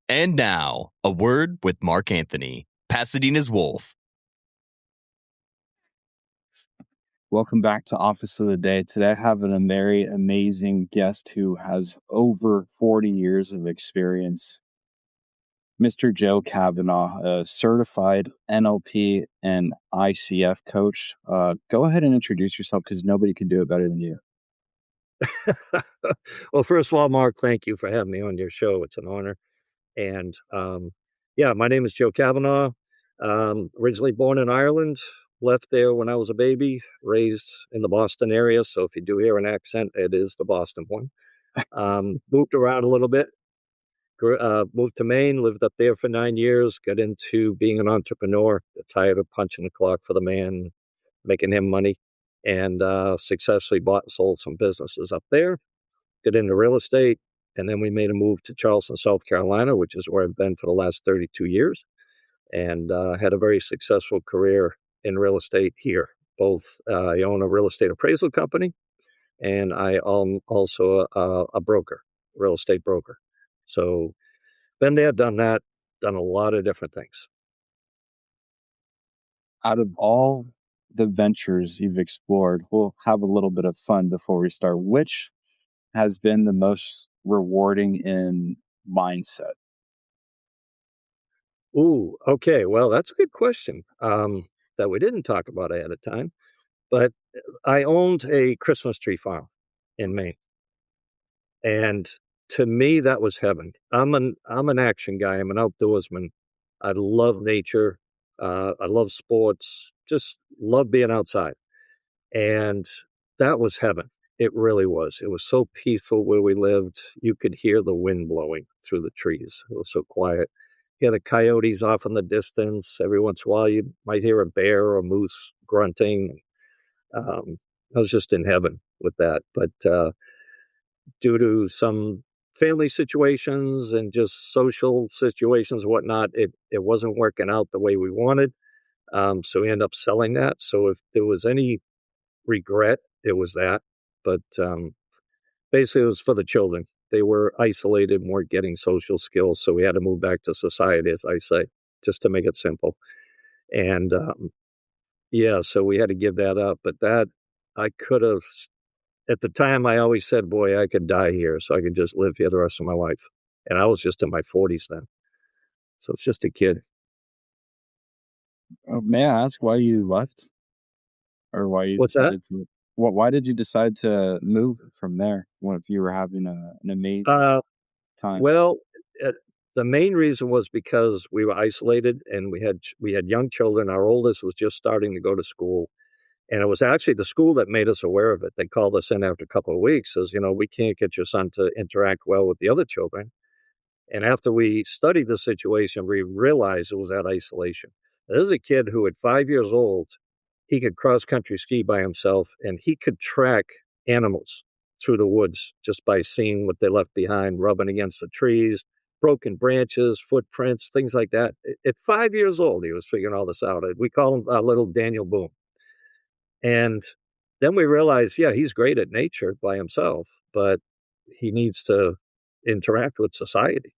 And now, a word with Mark Anthony, Pasadena's Wolf. Welcome back to Office of the Day. Today I have a very amazing guest who has over 40 years of experience. Mr. Joe Kavanagh, a certified NLP and ICF coach. Go ahead and introduce yourself because nobody can do it better than you. Well, first of all, Mark, thank you for having me on your show. It's an honor. And yeah, my name is Joe Kavanagh. Originally born in Ireland, left there when I was a baby, raised in the Boston area. So if you do hear an accent, it is the Boston one. Moved around a little bit, moved to Maine, lived up there for 9 years, got into being an entrepreneur, tired of punching the clock for the man, making him money, and successfully bought and sold some businesses up there. Got into real estate, and then we made a move to Charleston, South Carolina, which is where I've been for the last 32 years, and had a very successful career in real estate here. Both I own a real estate appraisal company, and I am also a broker, real estate broker. So been there, done that, done a lot of different things. Out of all the ventures you've explored, we'll have a little bit of fun before we start. Which has been the most rewarding in mindset? Ooh, okay. Well, that's a good question that we didn't talk about ahead of time. But I owned a Christmas tree farm in Maine, and to me, that was heaven. I'm an action guy. I'm an outdoorsman. I love nature. I love sports. Just love being outside, and that was heaven. It really was. It was so peaceful where we lived. You could hear the wind blowing through the trees. It was so quiet. You had the coyotes off in the distance. Every once in a while, you might hear a bear or a moose grunting. I was just in heaven with that. But due to some family situations and just social situations and whatnot, it wasn't working out the way we wanted. So we ended up selling that. So if there was any regret, it was that. But basically, it was for the children. They were isolated, weren't getting social skills. So we had to move back to society, as I say, just to make it simple. And yeah, so we had to give that up. But that I could have, at the time, I always said, boy, I could die here so I could just live here the rest of my life. And I was just in my 40s then. So it's just a kid. May I ask why you left, or why you What's that? decided to? Why did you decide to move from there? What if you were having an amazing Uh, time? well, uh, the main reason was because we were isolated and we had young children. Our oldest was just starting to go to school. And it was actually the school that made us aware of it. They called us in after a couple of weeks, says, we can't get your son to interact well with the other children. And after we studied the situation, we realized it was that isolation. This is a kid who, at 5 years old, he could cross country ski by himself and he could track animals through the woods just by seeing what they left behind, rubbing against the trees, broken branches, footprints, things like that. At 5 years old, he was figuring all this out. We call him little Daniel Boone. And then we realized, yeah, he's great at nature by himself, but he needs to interact with society.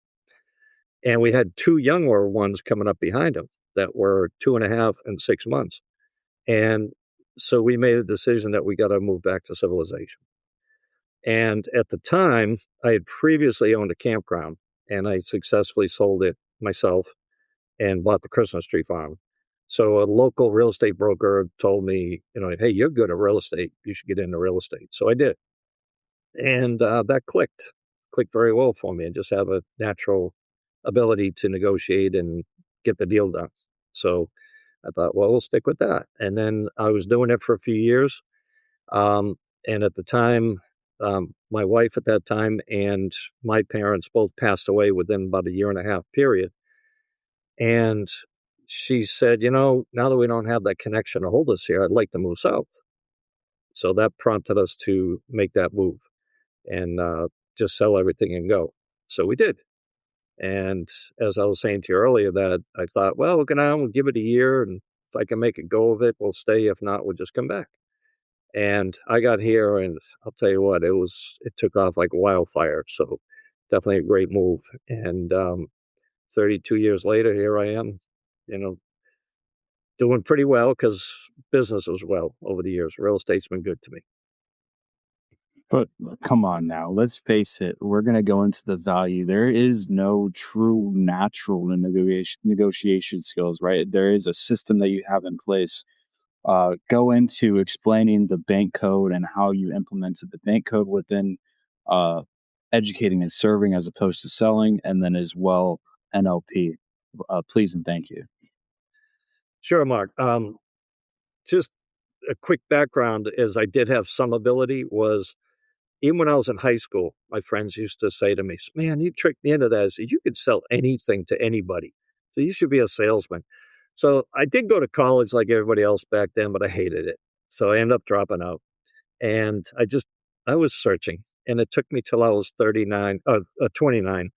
And we had two younger ones coming up behind him that were 2.5 and 6 months. And so we made a decision that we got to move back to civilization. And at the time, I had previously owned a campground and I successfully sold it myself and bought the Christmas tree farm. So a local real estate broker told me, hey, you're good at real estate. You should get into real estate. So I did. And that clicked very well for me and just have a natural ability to negotiate and get the deal done. So I thought, well, we'll stick with that. And then I was doing it for a few years. And at the time, my wife at that time and my parents both passed away within about a 1.5 year period. And she said, now that we don't have that connection to hold us here, I'd like to move south. So that prompted us to make that move and just sell everything and go. So we did. And as I was saying to you earlier, that I thought, well, we'll give it a year. And if I can make a go of it, we'll stay. If not, we'll just come back. And I got here and I'll tell you what, it took off like wildfire. So definitely a great move. And 32 years later, here I am, doing pretty well because business was well over the years. Real estate's been good to me. But come on now, let's face it. We're going to go into the value. There is no true natural negotiation skills, right? There is a system that you have in place. Go into explaining the bank code and how you implemented the bank code within uh, educating and serving as opposed to selling, and then as well NLP. Please and thank you. Sure, Mark. Just a quick background is I did have some ability was even when I was in high school, my friends used to say to me, man, you tricked me into that. I said, you could sell anything to anybody. So you should be a salesman. So I did go to college like everybody else back then, but I hated it. So I ended up dropping out. And I was searching. And it took me till I was 29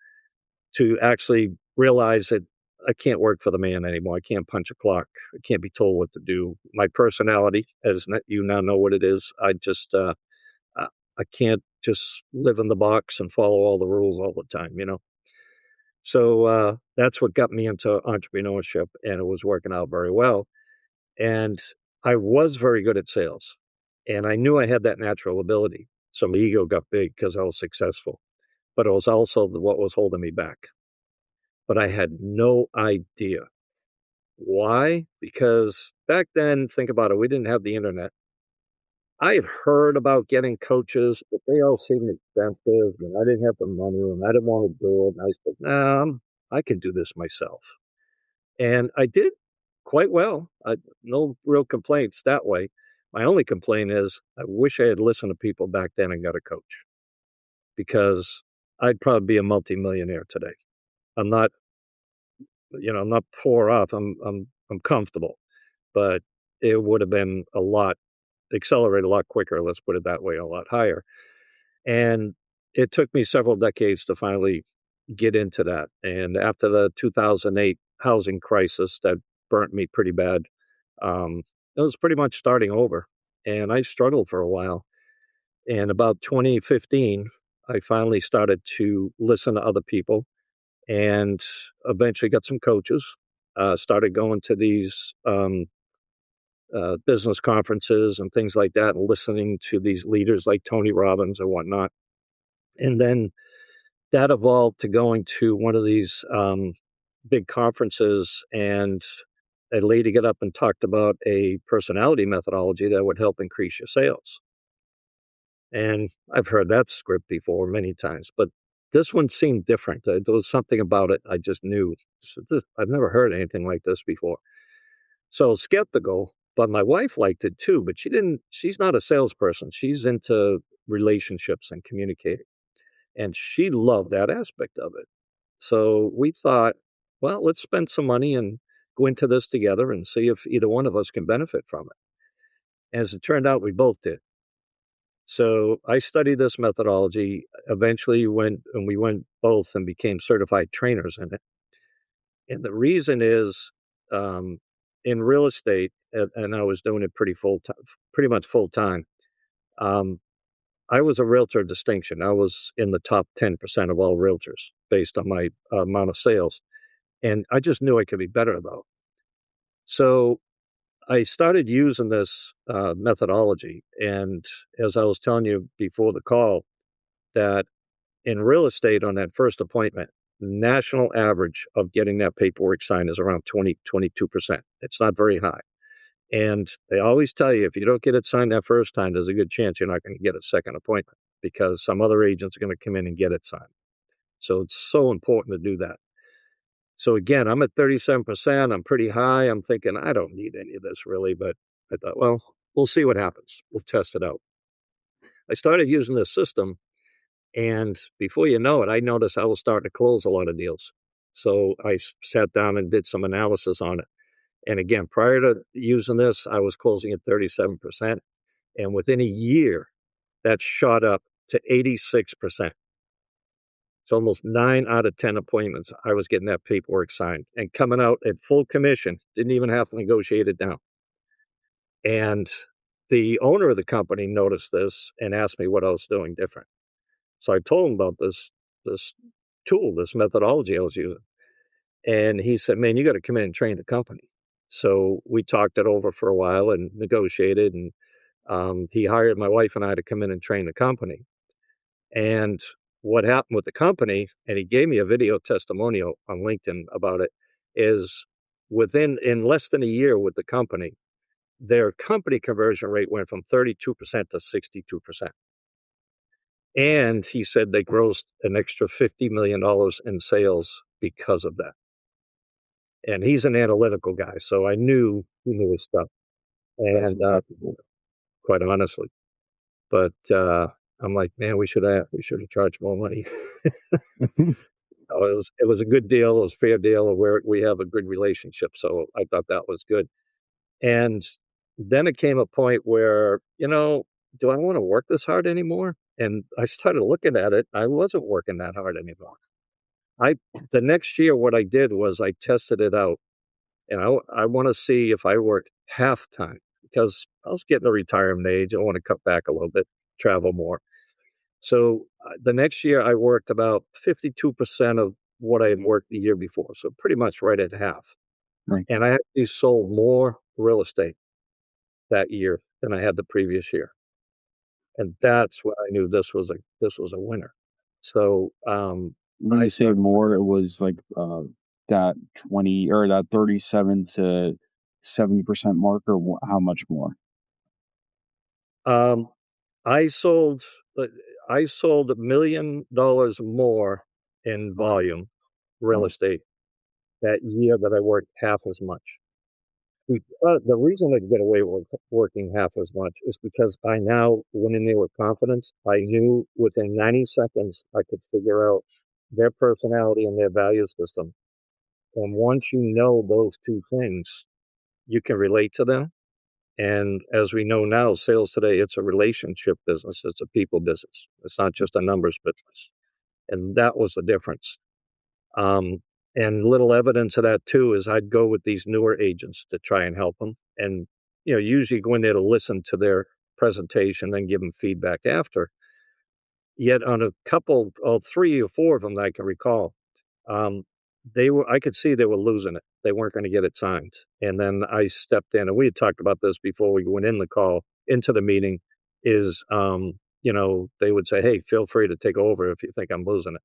to actually realize that I can't work for the man anymore. I can't punch a clock. I can't be told what to do. My personality, as you now know what it is, I can't just live in the box and follow all the rules all the time. So that's what got me into entrepreneurship, and it was working out very well. And I was very good at sales, and I knew I had that natural ability. So my ego got big because I was successful, but it was also what was holding me back. But I had no idea why, because back then, think about it, we didn't have the internet. I had heard about getting coaches, but they all seemed expensive, and I didn't have the money, and I didn't want to do it. And I said, nah, I can do this myself. And I did quite well. No real complaints that way. My only complaint is I wish I had listened to people back then and got a coach, because I'd probably be a multimillionaire today. I'm not, I'm not poor off. I'm comfortable, but it would have been accelerate a lot quicker. Let's put it that way, a lot higher. And it took me several decades to finally get into that. And after the 2008 housing crisis that burnt me pretty bad, it was pretty much starting over. And I struggled for a while. And about 2015, I finally started to listen to other people and eventually got some coaches, started going to these business conferences and things like that, and listening to these leaders like Tony Robbins and whatnot. And then that evolved to going to one of these big conferences, and a lady got up and talked about a personality methodology that would help increase your sales. And I've heard that script before many times, but this one seemed different. There was something about it I just knew. I've never heard anything like this before. So skeptical, but my wife liked it too, but she's not a salesperson. She's into relationships and communicating. And she loved that aspect of it. So we thought, well, let's spend some money and go into this together and see if either one of us can benefit from it. As it turned out, we both did. So I studied this methodology, eventually we went both and became certified trainers in it. And the reason is, in real estate, and I was doing it pretty much full time. I was a realtor distinction. I was in the top 10% of all realtors based on my amount of sales. And I just knew I could be better, though. So I started using this methodology. And as I was telling you before the call, that in real estate on that first appointment, national average of getting that paperwork signed is around 22%. It's not very high. And they always tell you, if you don't get it signed that first time, there's a good chance you're not going to get a second appointment because some other agents are going to come in and get it signed. So it's so important to do that. So again, I'm at 37%. I'm pretty high. I'm thinking, I don't need any of this really, but I thought, well, we'll see what happens. We'll test it out. I started using this system, and before you know it, I noticed I was starting to close a lot of deals. So I sat down and did some analysis on it. And again, prior to using this, I was closing at 37%. And within a year, that shot up to 86%. It's almost 9 out of 10 appointments. I was getting that paperwork signed and coming out at full commission. Didn't even have to negotiate it down. And the owner of the company noticed this and asked me what I was doing different. So I told him about this tool, this methodology I was using. And he said, man, you got to come in and train the company. So we talked it over for a while and negotiated. And he hired my wife and I to come in and train the company. And what happened with the company, and he gave me a video testimonial on LinkedIn about it, is in less than a year with the company, their company conversion rate went from 32% to 62%. And he said they grossed an extra $50 million in sales because of that. And he's an analytical guy, so I knew he knew his stuff. That's And impeccable. quite honestly, but I'm like, man, we should have charged more money. It was a good deal. It was a fair deal where we have a good relationship. So I thought that was good. And then it came a point where, do I want to work this hard anymore? And I started looking at it. I wasn't working that hard anymore. The next year, what I did was I tested it out, and I want to see if I worked half time because I was getting to retirement age. I want to cut back a little bit, travel more. So the next year, I worked about 52% of what I had worked the year before. So pretty much right at half. Right. And I actually sold more real estate that year than I had the previous year. And that's when I knew this was a winner. So When I you say started. more, it was like that 20 or that 37 to 70% mark, or how much more? Um, I sold $1 million more in volume real Oh, estate that year that I worked half as much. The reason I could get away with working half as much is because I now went in there with confidence. I knew within 90 seconds I could figure out their personality and their value system. And once you know those two things, you can relate to them. And as we know now, sales today, it's a relationship business. It's a people business. It's not just a numbers business. And that was the difference. Um, and little evidence of that too is I'd go with these newer agents to try and help them. And, usually go in there to listen to their presentation, then give them feedback after. Yet on a couple, 3 or 4 of them that I can recall, um, I could see they were losing it. They weren't going to get it signed. And then I stepped in, and we had talked about this before we went into the meeting, is, they would say, hey, feel free to take over if you think I'm losing it.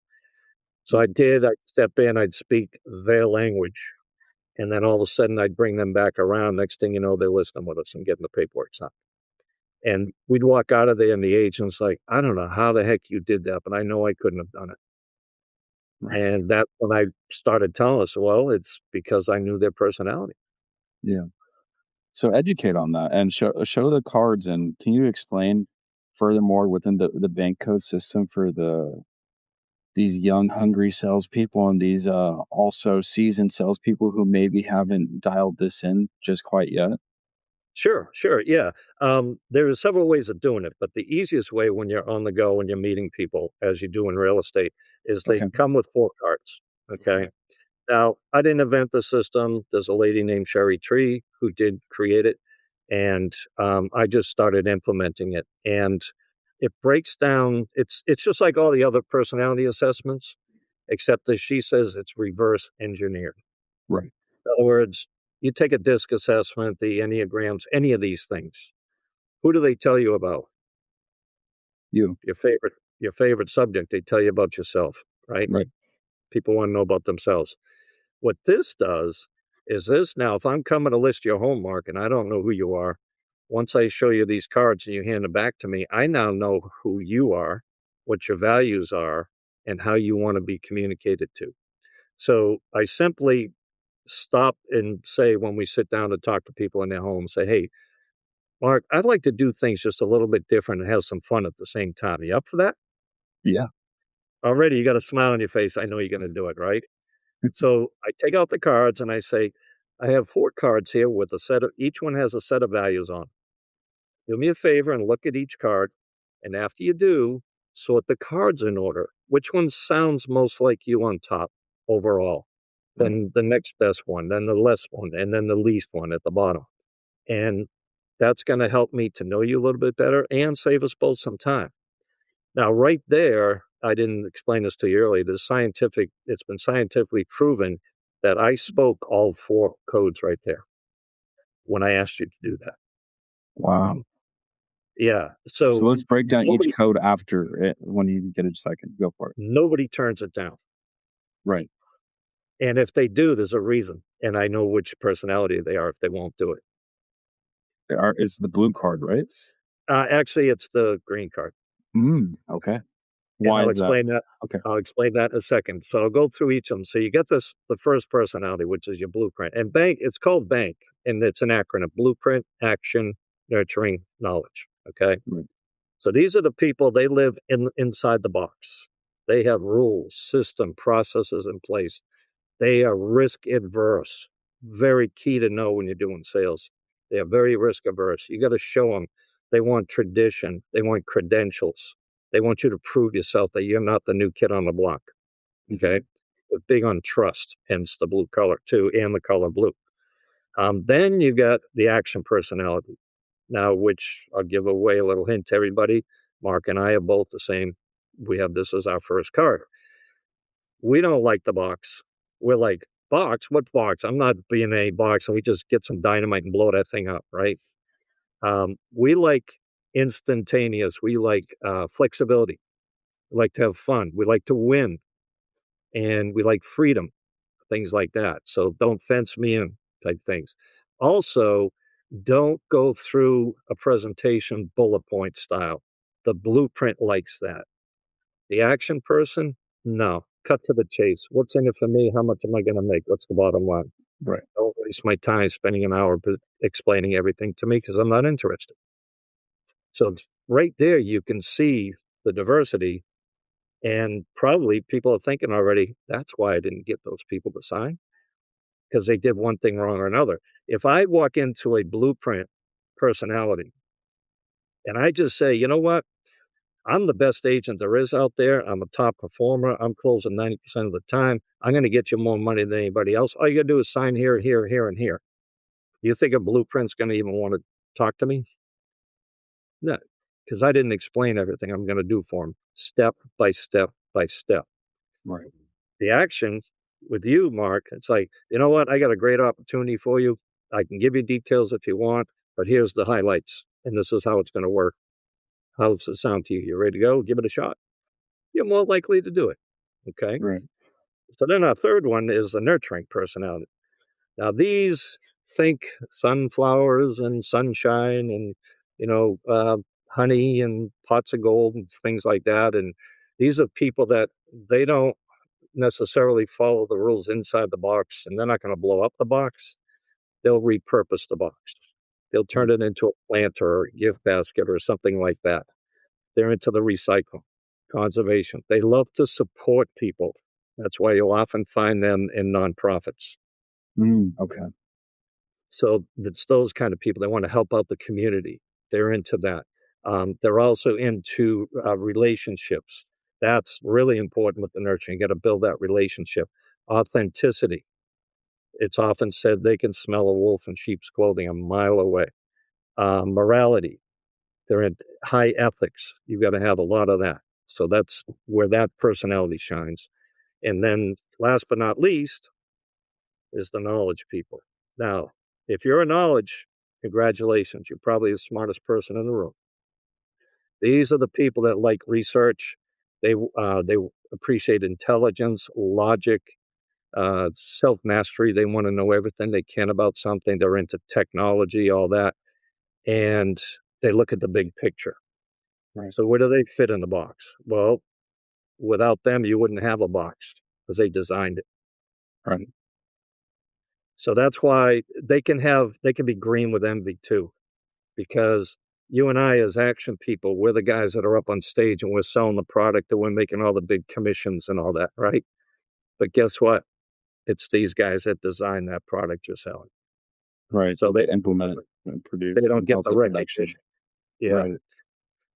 So I did. I'd step in, I'd speak their language, and then all of a sudden I'd bring them back around. Next thing you know, they're listening with us and getting the paperwork signed. And we'd walk out of there, and the agent's like, I don't know how the heck you did that, but I know I couldn't have done it. right. And that when I started telling us, well, it's because I knew their personality. Yeah. So educate on that and show the cards. And can you explain furthermore within the bank code system for these young, hungry salespeople and these also seasoned salespeople who maybe haven't dialed this in just quite yet? Sure, yeah. There are several ways of doing it, but the easiest way when you're on the go and you're meeting people, as you do in real estate, is they Okay. come with 4 cards. Okay. Now, I didn't invent the system. There's a lady named Sherry Tree who did create it, and I just started implementing it. And it breaks down. It's just like all the other personality assessments, except that she says it's reverse engineered. Right. In other words, you take a disc assessment, the Enneagrams, any of these things. Who do they tell you about? You. Your favorite subject. They tell you about yourself, right? Right. People want to know about themselves. What this does is this now, if I'm coming to list your home, Mark, and I don't know who you are, once I show you these cards and you hand them back to me, I now know who you are, what your values are, and how you want to be communicated to. So I simply stop and say, when we sit down to talk to people in their home, say, hey, Mark, I'd like to do things just a little bit different and have some fun at the same time. You up for that? Yeah. Already you got a smile on your face. I know you're going to do it, right? So I take out the cards and I say, I have 4 cards here with each one has a set of values on. Do me a favor and look at each card. And after you do, sort the cards in order. Which one sounds most like you on top overall? Right. Then the next best one, then the less one, and then the least one at the bottom. And that's going to help me to know you a little bit better and save us both some time. Now, right there, I didn't explain this to you earlier. It's been scientifically proven that I spoke all 4 codes right there when I asked you to do that. Wow. Yeah. So So let's break down each nobody code after it when you get a second. Go for it. nobody turns it down. Right. And if they do, there's a reason. And I know which personality they are if they won't do it. It's the blue card, right? Actually, it's the green card. Okay. And Why is that? Okay. I'll explain that in a second. So I'll go through each of them. So you get the first personality, which is your blueprint. And bank, it's called bank, and it's an acronym: blueprint, action, nurturing, knowledge. Okay. Right. So these are the people, they live inside the box. They have rules, system, processes in place. They are risk adverse. Very key to know when you're doing sales. They are very risk averse. You got to show them. They want tradition. They want credentials. They want you to prove yourself that you're not the new kid on the block. Okay. They're big on trust, hence the blue color too, and the color blue. Then you got the action personality. Now, which I'll give away a little hint to everybody. Mark and I are both the same. We have this as our first card. We don't like the box. We're like, box? What box? I'm not being a box, and we just get some dynamite and blow that thing up, right? We like instantaneous. We like flexibility. We like to have fun. We like to win, and we like freedom, things like that. So don't fence me in type things. Also, don't go through a presentation bullet point style. The blueprint likes that. The action person, no. Cut to the chase. What's in it for me? How much am I going to make? What's the bottom line? Right. Don't waste my time spending an hour explaining everything to me because I'm not interested. So right there, you can see the diversity. And probably people are thinking already, that's why I didn't get those people to sign, because they did one thing wrong or another. If I walk into a blueprint personality and I just say, you know what? I'm the best agent there is out there. I'm a top performer. I'm closing 90% of the time. I'm going to get you more money than anybody else. All you got to do is sign here, here, here, and here. You think a blueprint's going to even want to talk to me? No, because I didn't explain everything I'm going to do for them, step by step by step. Right. The action with you, Mark, it's like, you know what? I got a great opportunity for you. I can give you details if you want, but here's the highlights, and this is how it's going to work. How does it sound to you? You ready to go? Give it a shot. You're more likely to do it. Okay. Right. So then our third one is the nurturing personality. Now these think sunflowers and sunshine and, you know, honey and pots of gold and things like that. And these are people that they don't necessarily follow the rules inside the box, and they're not going to blow up the box. They'll repurpose the box. They'll turn it into a plant or a gift basket or something like that. They're into the recycle, conservation. They love to support people. That's why you'll often find them in nonprofits. Okay. So it's those kind of people. They want to help out the community. They're into that. They're also into relationships. That's really important with the nurturing. You got to build that relationship. Authenticity. It's often said they can smell a wolf in sheep's clothing a mile away. Morality. They're in high ethics. You've got to have a lot of that. So that's where that personality shines. And then last but not least is the knowledge people. Now, if you're a knowledge, congratulations. You're probably the smartest person in the room. These are the people that like research. They appreciate intelligence, logic, self-mastery. They want to know everything they can about something. They're into technology, all that. And they look at the big picture. Right. So where do they fit in the box? Well, without them, you wouldn't have a box because they designed it. Right. So that's why they can be green with envy too, because you and I as action people, we're the guys that are up on stage and we're selling the product and we're making all the big commissions and all that, right? But guess what? It's these guys that design that product you're selling. Right. So they implement it and produce. They don't get help the production. recognition. Yeah. Right.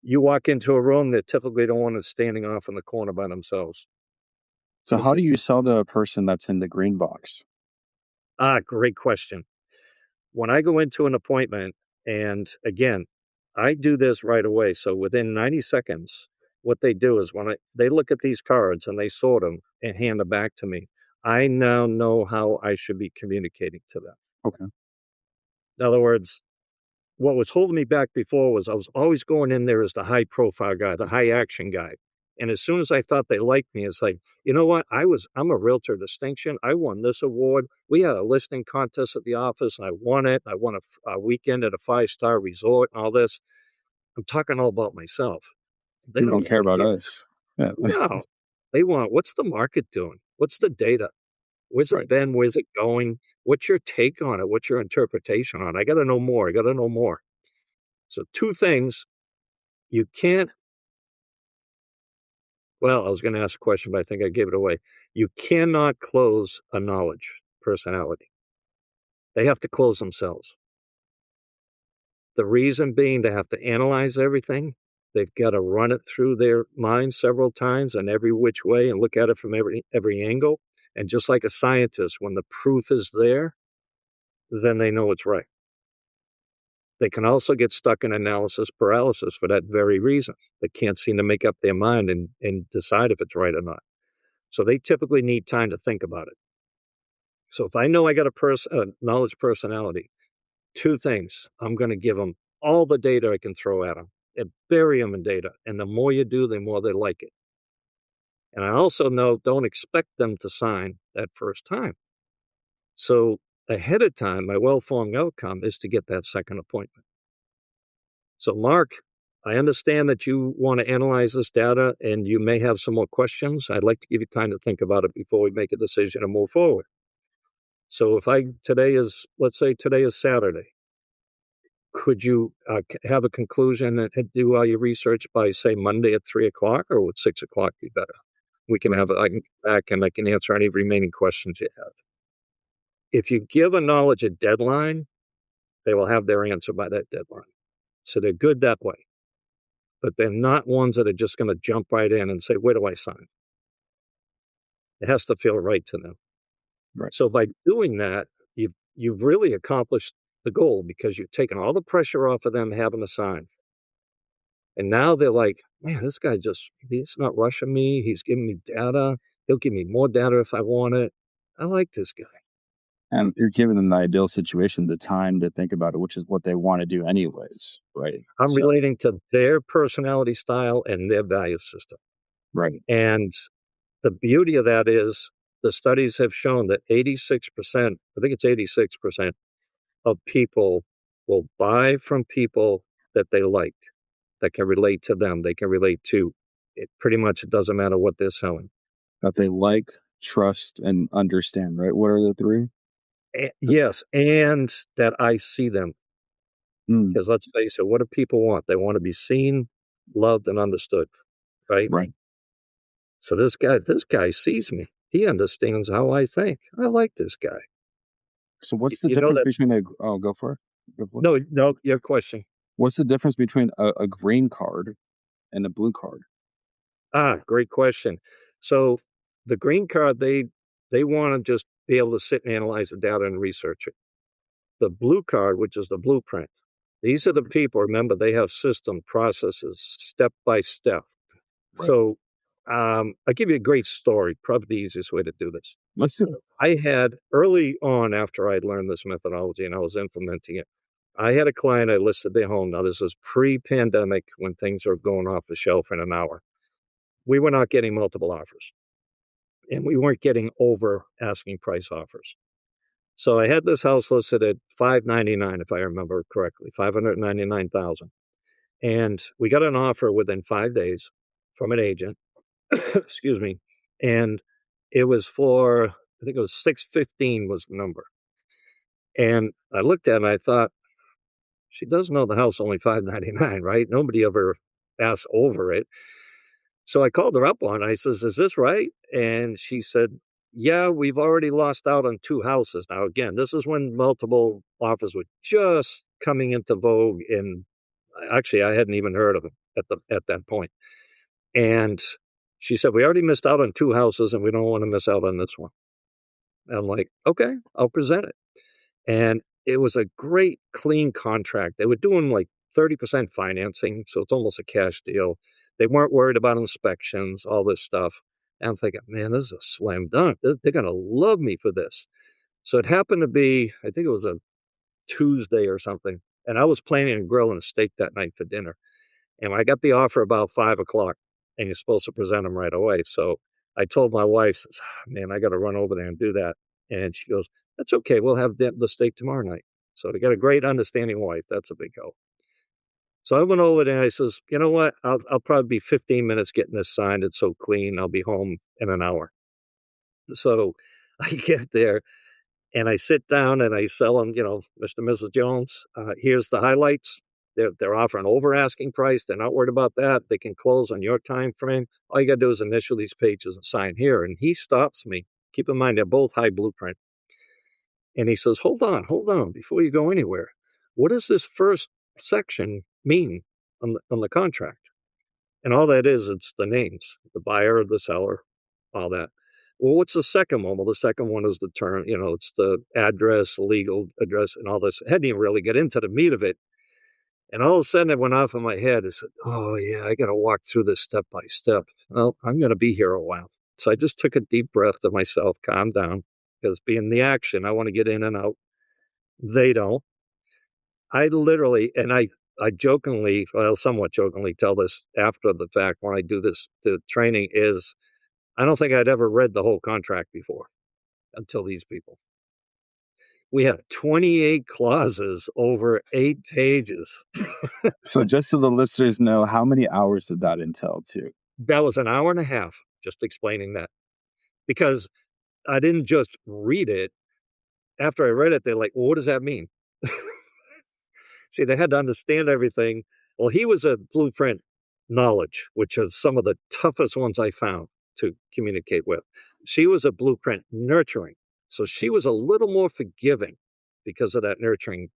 You walk into a room, they typically don't want to standing off in the corner by themselves. So how do you sell to a person that's in the green box? Great question. When I go into an appointment, and again, I do this right away. So within 90 seconds, what they do is they look at these cards and they sort them and hand them back to me. I now know how I should be communicating to them. Okay. In other words, what was holding me back before was I was always going in there as the high profile guy, the high action guy. And as soon as I thought they liked me, it's like, you know what? I'm a realtor distinction. I won this award. We had a listing contest at the office. And I won it. I won a weekend at a 5-star resort and all this. I'm talking all about myself. They You don't don't care want to about hear. us. Yeah. No, they want, what's the market doing? What's the data? Where's it Right. been? Where's it going? What's your take on it? What's your interpretation on it? I got to know more. I got to know more. So 2 things. You can't, well, I was going to ask a question, but I think I gave it away. You cannot close a knowledge personality. They have to close themselves. The reason being they have to analyze everything. They've got to run it through their mind several times and every which way and look at it from every angle. And just like a scientist, when the proof is there, then they know it's right. They can also get stuck in analysis paralysis for that very reason. They can't seem to make up their mind and decide if it's right or not. So they typically need time to think about it. So if I know I got a knowledge personality, 2 things. I'm going to give them all the data I can throw at them and bury them in data. And the more you do, the more they like it. And I also know don't expect them to sign that first time. So ahead of time, my well-formed outcome is to get that second appointment. So Mark, I understand that you want to analyze this data and you may have some more questions. I'd like to give you time to think about it before we make a decision and move forward. So if let's say today is Saturday, could you have a conclusion and do all your research by, say, Monday at 3:00, or would 6:00 be better? I can come back and I can answer any remaining questions you have. If you give a knowledge a deadline, they will have their answer by that deadline. So they're good that way. But they're not ones that are just going to jump right in and say, where do I sign? It has to feel right to them. Right. So by doing that, you've really accomplished the goal because you've taken all the pressure off of them having to sign. And now they're like, man, this guy he's not rushing me. He's giving me data. He'll give me more data if I want it. I like this guy. And you're giving them the ideal situation, the time to think about it, which is what they want to do anyways. Right. I'm So, relating to their personality style and their value system. right. And the beauty of that is the studies have shown that 86%, I think it's 86% of people will buy from people that they like, that can relate to them, they can relate to. It pretty much, it doesn't matter what they're selling. That they like, trust, and understand, right? What are the 3? Yes, and that I see them. Mm, Because let's face it, what do people want? They want to be seen, loved, and understood, right? right. So this guy sees me. He understands how I think. I like this guy. So what's the You know difference that? between go for it. Go for it. No, your question. What's the difference between a green card and a blue card? Great question. So the green card, they want to just be able to sit and analyze the data and research it. The blue card, which is the blueprint, these are the people, remember, they have system processes, step by step. Right. So I'll give you a great story, probably the easiest way to do this. Let's do it. I had early on after I'd learned this methodology and I was implementing it, I had a client, I listed their home. Now, this is pre-pandemic when things are going off the shelf in an hour. We were not getting multiple offers, and we weren't getting over asking price offers. So I had this house listed at $599, if I remember correctly, $599,000. And we got an offer within 5 days from an agent, excuse me, and it was for, I think it was 615 was the number. And I looked at it and I thought, she does know the house only $599, right? Nobody ever asks over it. So I called her up on it. I says, is this right? And she said, yeah, we've already lost out on 2 houses. Now, again, this is when multiple offers were just coming into vogue. And actually, I hadn't even heard of them at that point. And she said, we already missed out on 2 houses and we don't want to miss out on this one. I'm like, okay, I'll present it. And it was a great, clean contract. They were doing like 30% financing, so it's almost a cash deal. They weren't worried about inspections, all this stuff. And I'm thinking, man, this is a slam dunk. They're going to love me for this. So it happened to be, I think it was a Tuesday or something. And I was planning on grilling a steak that night for dinner. And I got the offer about 5 o'clock, and you're supposed to present them right away. So I told my wife, says, man, I got to run over there and do that. And she goes, that's okay. We'll have the steak tomorrow night. So we got a great understanding wife. That's a big help. So I went over there and I says, you know what? I'll probably be 15 minutes getting this signed. It's so clean. I'll be home in an hour. So I get there and I sit down and I sell them, Mr. and Mrs. Jones, here's the highlights. They're offering over asking price. They're not worried about that. They can close on your time frame. All you got to do is initial these pages and sign here. And he stops me. Keep in mind, they're both high blueprint. And he says, hold on, before you go anywhere. What does this first section mean on the contract? And all that is, it's the names, the buyer, the seller, all that. Well, what's the second one? Well, the second one is the term, it's the address, legal address, and all this. I hadn't even really get into the meat of it. And all of a sudden it went off in my head. I said, oh, yeah, I got to walk through this step by step. Well, I'm going to be here a while. So I just took a deep breath to myself, calmed down, because being the action, I want to get in and out. They don't. I literally, and I jokingly, well, somewhat jokingly tell this after the fact when I do this, the training is, I don't think I'd ever read the whole contract before until these people. We have 28 clauses over 8 pages. So just so the listeners know, how many hours did that entail too? That was an hour and a half just explaining that. Because I didn't just read it. After I read it, they're like, well, what does that mean? See, they had to understand everything. Well, he was a blueprint knowledge, which is some of the toughest ones I found to communicate with. She was a blueprint nurturing. So she was a little more forgiving because of that nurturing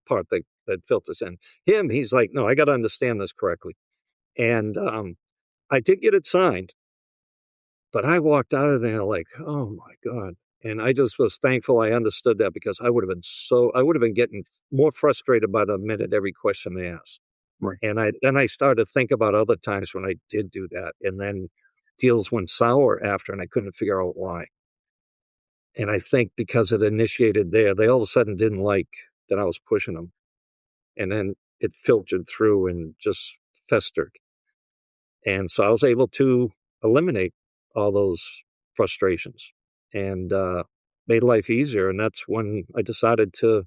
part that filters in. Him, he's like, no, I got to understand this correctly. And I did get it signed, but I walked out of there like, oh my God. And I just was thankful I understood that, because I would have been getting more frustrated by the minute every question they asked. Right. And I started to think about other times when I did do that. And then deals went sour after, and I couldn't figure out why. And I think because it initiated there, they all of a sudden didn't like that I was pushing them. And then it filtered through and just festered. And so I was able to eliminate all those frustrations and made life easier. And that's when I decided to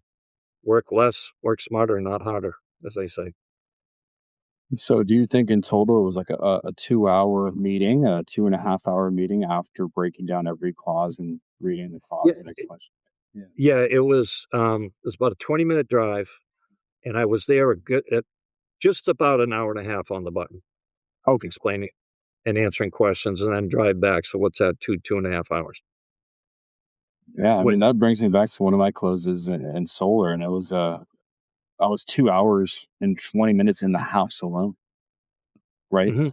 work less, work smarter, and not harder, as they say. So do you think in total it was like a 2 hour meeting, a 2.5 hour meeting after breaking down every clause and reading the clause Yeah, and explanation? yeah, it was about a 20-minute drive, and I was there at just about an hour and a half on the button, Okay. explaining and answering questions, and then drive back. So what's that? 2.5 hours. Yeah, I What? mean that brings me back to one of my closes in solar, and it was I was 2 hours and 20 minutes in the house alone, right? Mm-hmm.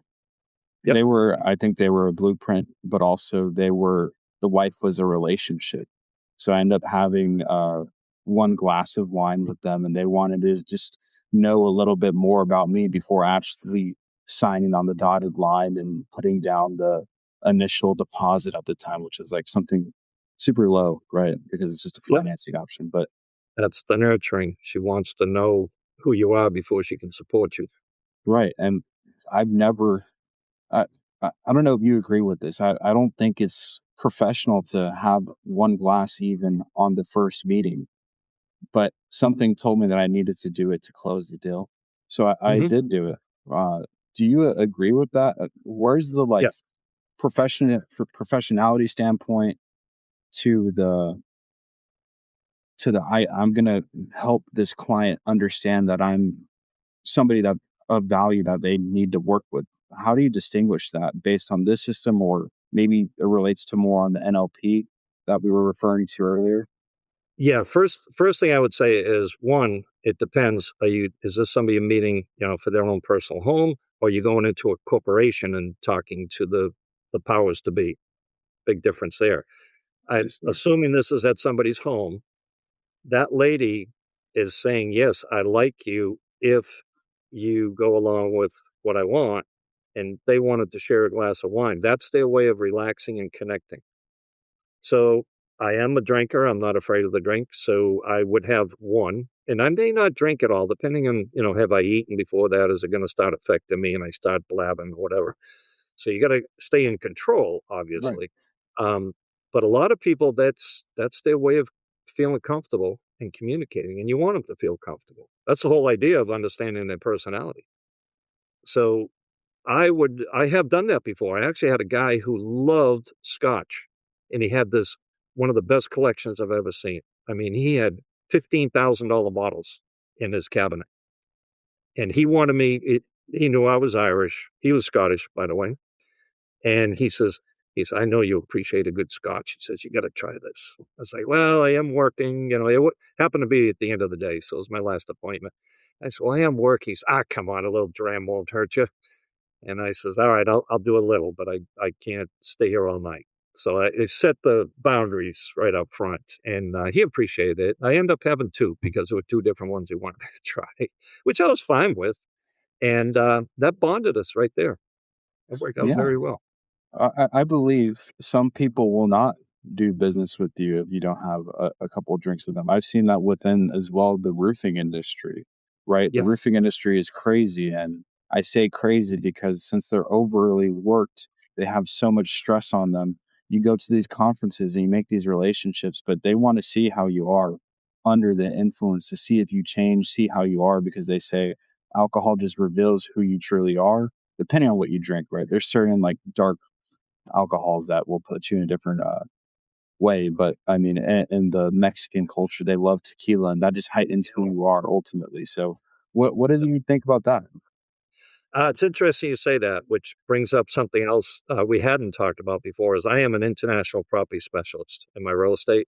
Yep. I think they were a blueprint, but also the wife was a relationship. So I ended up having one glass of wine with them, and they wanted to just know a little bit more about me before actually signing on the dotted line and putting down the initial deposit at the time, which is like something super low, right? Because it's just a Yep. financing option. But That's the nurturing. She wants to know who you are before she can support you. right, and I've never I, I don't know if you agree with this. I don't think it's professional to have one glass even on the first meeting, but something told me that I needed to do it to close the deal. So I Mm-hmm. did do it. Do you agree with that? Where's the like Yes. professionality standpoint to the I'm gonna help this client understand that I'm somebody that of value that they need to work with. How do you distinguish that based on this system, or maybe it relates to more on the NLP that we were referring to earlier? Yeah. First thing I would say is, one, it depends. Is this somebody you're meeting, for their own personal home, or are you going into a corporation and talking to the powers to be? Big difference there. Assuming this is at somebody's home, that lady is saying, yes, I like you if you go along with what I want. and they wanted to share a glass of wine. That's their way of relaxing and connecting. So I am a drinker. I'm not afraid of the drink. So I would have one, and I may not drink at all, depending on, have I eaten before that? Is it going to start affecting me and I start blabbing or whatever? So you got to stay in control, Right. obviously. Um, but a lot of people, that's their way of feeling comfortable and communicating, and you want them to feel comfortable. That's the whole idea of understanding their personality. So I have done that before. I actually had a guy who loved scotch, and he had this one of the best collections I've ever seen. I mean, he had $15,000 bottles in his cabinet, and he wanted me. He knew I was Irish. He was Scottish, by the way, and he said, I know you appreciate a good scotch. He says, you got to try this. I was like, well, I am working. It happened to be at the end of the day, so it was my last appointment. I said, well, I am working. He said, come on, a little dram won't hurt you. And I says, all right, I'll do a little, but I can't stay here all night. So I set the boundaries right up front, and he appreciated it. I ended up having two because there were two different ones he wanted me to try, which I was fine with. And that bonded us right there. It worked out Yeah. very well. I believe some people will not do business with you if you don't have a couple of drinks with them. I've seen that within as well the roofing industry, right? The Yeah. roofing industry is crazy. And I say crazy because since they're overly worked, they have so much stress on them. You go to these conferences and you make these relationships, but they want to see how you are under the influence to see if you change, see how you are, because they say alcohol just reveals who you truly are, depending on what you drink, right? There's certain like dark alcohols that will put you in a different way. But I mean, in the Mexican culture, they love tequila, and that just heightens who you are ultimately. So, what do you think about that? It's interesting you say that, which brings up something else we hadn't talked about before. Is I am an international property specialist in my real estate.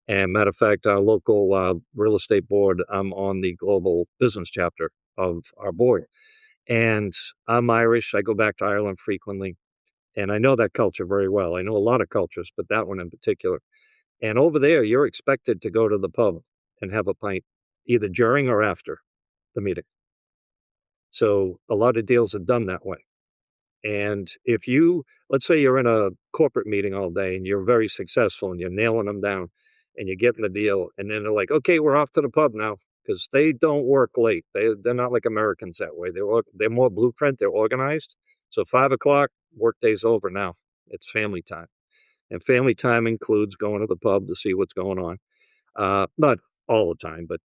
And matter of fact, our local real estate board, I'm on the global business chapter of our board. And I'm Irish. I go back to Ireland frequently. And I know that culture very well. I know a lot of cultures, but that one in particular. And over there, you're expected to go to the pub and have a pint either during or after the meeting. So a lot of deals are done that way. And if let's say you're in a corporate meeting all day and you're very successful and you're nailing them down and you're getting the deal, and then they're like, okay, we're off to the pub now because they don't work late. They're not like Americans that way. They're more blueprint. They're organized. So 5 o'clock, workday's over now. It's family time. And family time includes going to the pub to see what's going on. Not all the time, but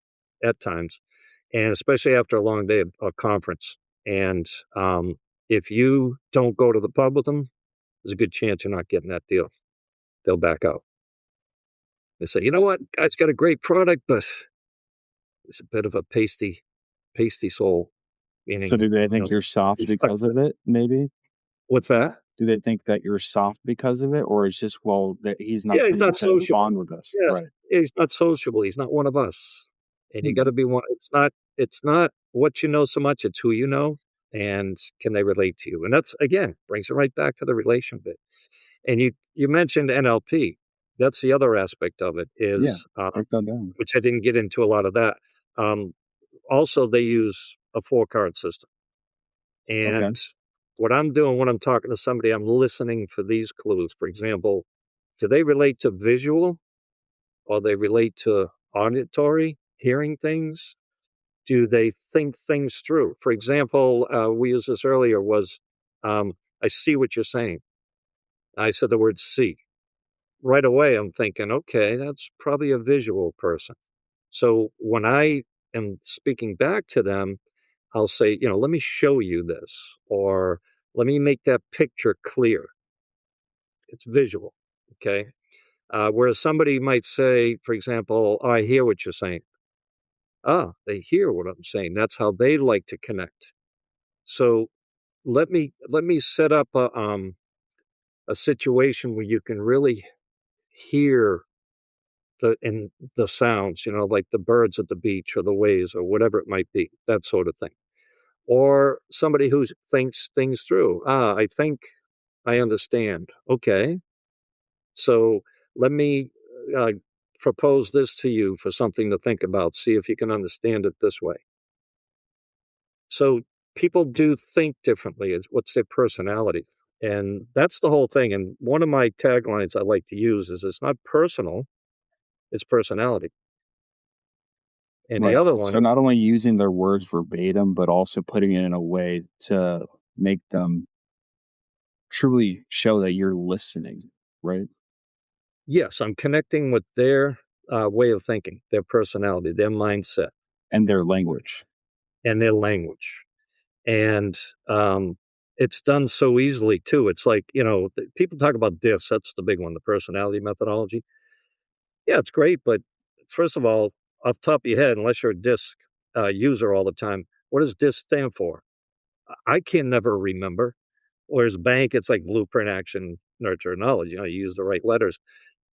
at times. And especially after a long day of conference. And if you don't go to the pub with them, there's a good chance you're not getting that deal. They'll back out. They say, you know what, guy's got a great product, but it's a bit of a pasty soul. So, Meaning, do they think you're soft he's stuck because with of it? Maybe. what's that? Do they think that you're soft because of it, or it's just that he's not Yeah, he's going not to sociable. bond with us? Yeah, Right. he's not sociable. He's not one of us. And you Hmm. got to be one. It's not what you know so much. It's who you know, and can they relate to you? And that's again brings it right back to the relation bit. And you mentioned NLP. That's the other aspect of it Yeah. is, Write that down. which I didn't get into a lot of that. Um, Also, they use a 4 card system. Okay. And what I'm doing when I'm talking to somebody, I'm listening for these clues. For example, do they relate to visual or they relate to auditory, hearing things? Do they think things through? For example, we used this earlier was, I see what you're saying. I said the word see. Right away, I'm thinking, okay, that's probably a visual person. So when I am speaking back to them, I'll say, let me show you this, or let me make that picture clear. It's visual. Okay. Whereas somebody might say, for example, oh, I hear what you're saying. Ah, they hear what I'm saying. That's how they like to connect. So let me set up a situation where you can really hear the sounds, like the birds at the beach or the waves or whatever it might be, that sort of thing. Or somebody who thinks things through. Ah, I think I understand. Okay, so let me uh, propose this to you for something to think about. See if you can understand it this way. So people do think differently. It's what's their personality. And that's the whole thing. And one of my taglines I like to use is it's not personal, it's personality. And the Right. other one So not only using their words verbatim, but also putting it in a way to make them truly show that you're listening, right? yes, I'm connecting with their way of thinking, their personality, their mindset, And their language. and their language. And it's done so easily too. It's like, people talk about this. That's the big one, the personality methodology. Yeah, it's great, but first of all, off the top of your head, unless you're a DISC user all the time, what does DISC stand for? I can never remember. Whereas bank, it's like blueprint, action, nurture, knowledge. You use the right letters.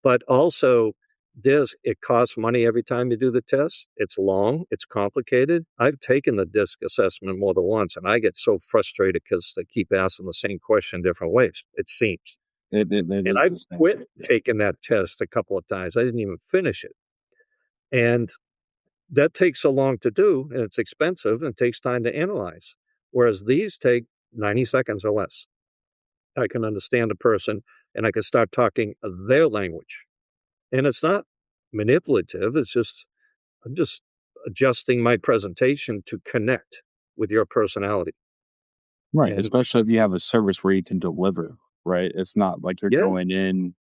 But also, DISC, it costs money every time you do the test. It's long, it's complicated. I've taken the DISC assessment more than once, and I get so frustrated because they keep asking the same question different ways, it seems. It And is I the same. quit taking that test a couple of times. I didn't even finish it. And that takes so long to do, and it's expensive and it takes time to analyze. Whereas these take 90 seconds or less. I can understand a person and I can start talking their language. And it's not manipulative. It's just, I'm just adjusting my presentation to connect with your personality. Right. And Especially if you have a service where you can deliver, right? It's not like you're yeah, going in.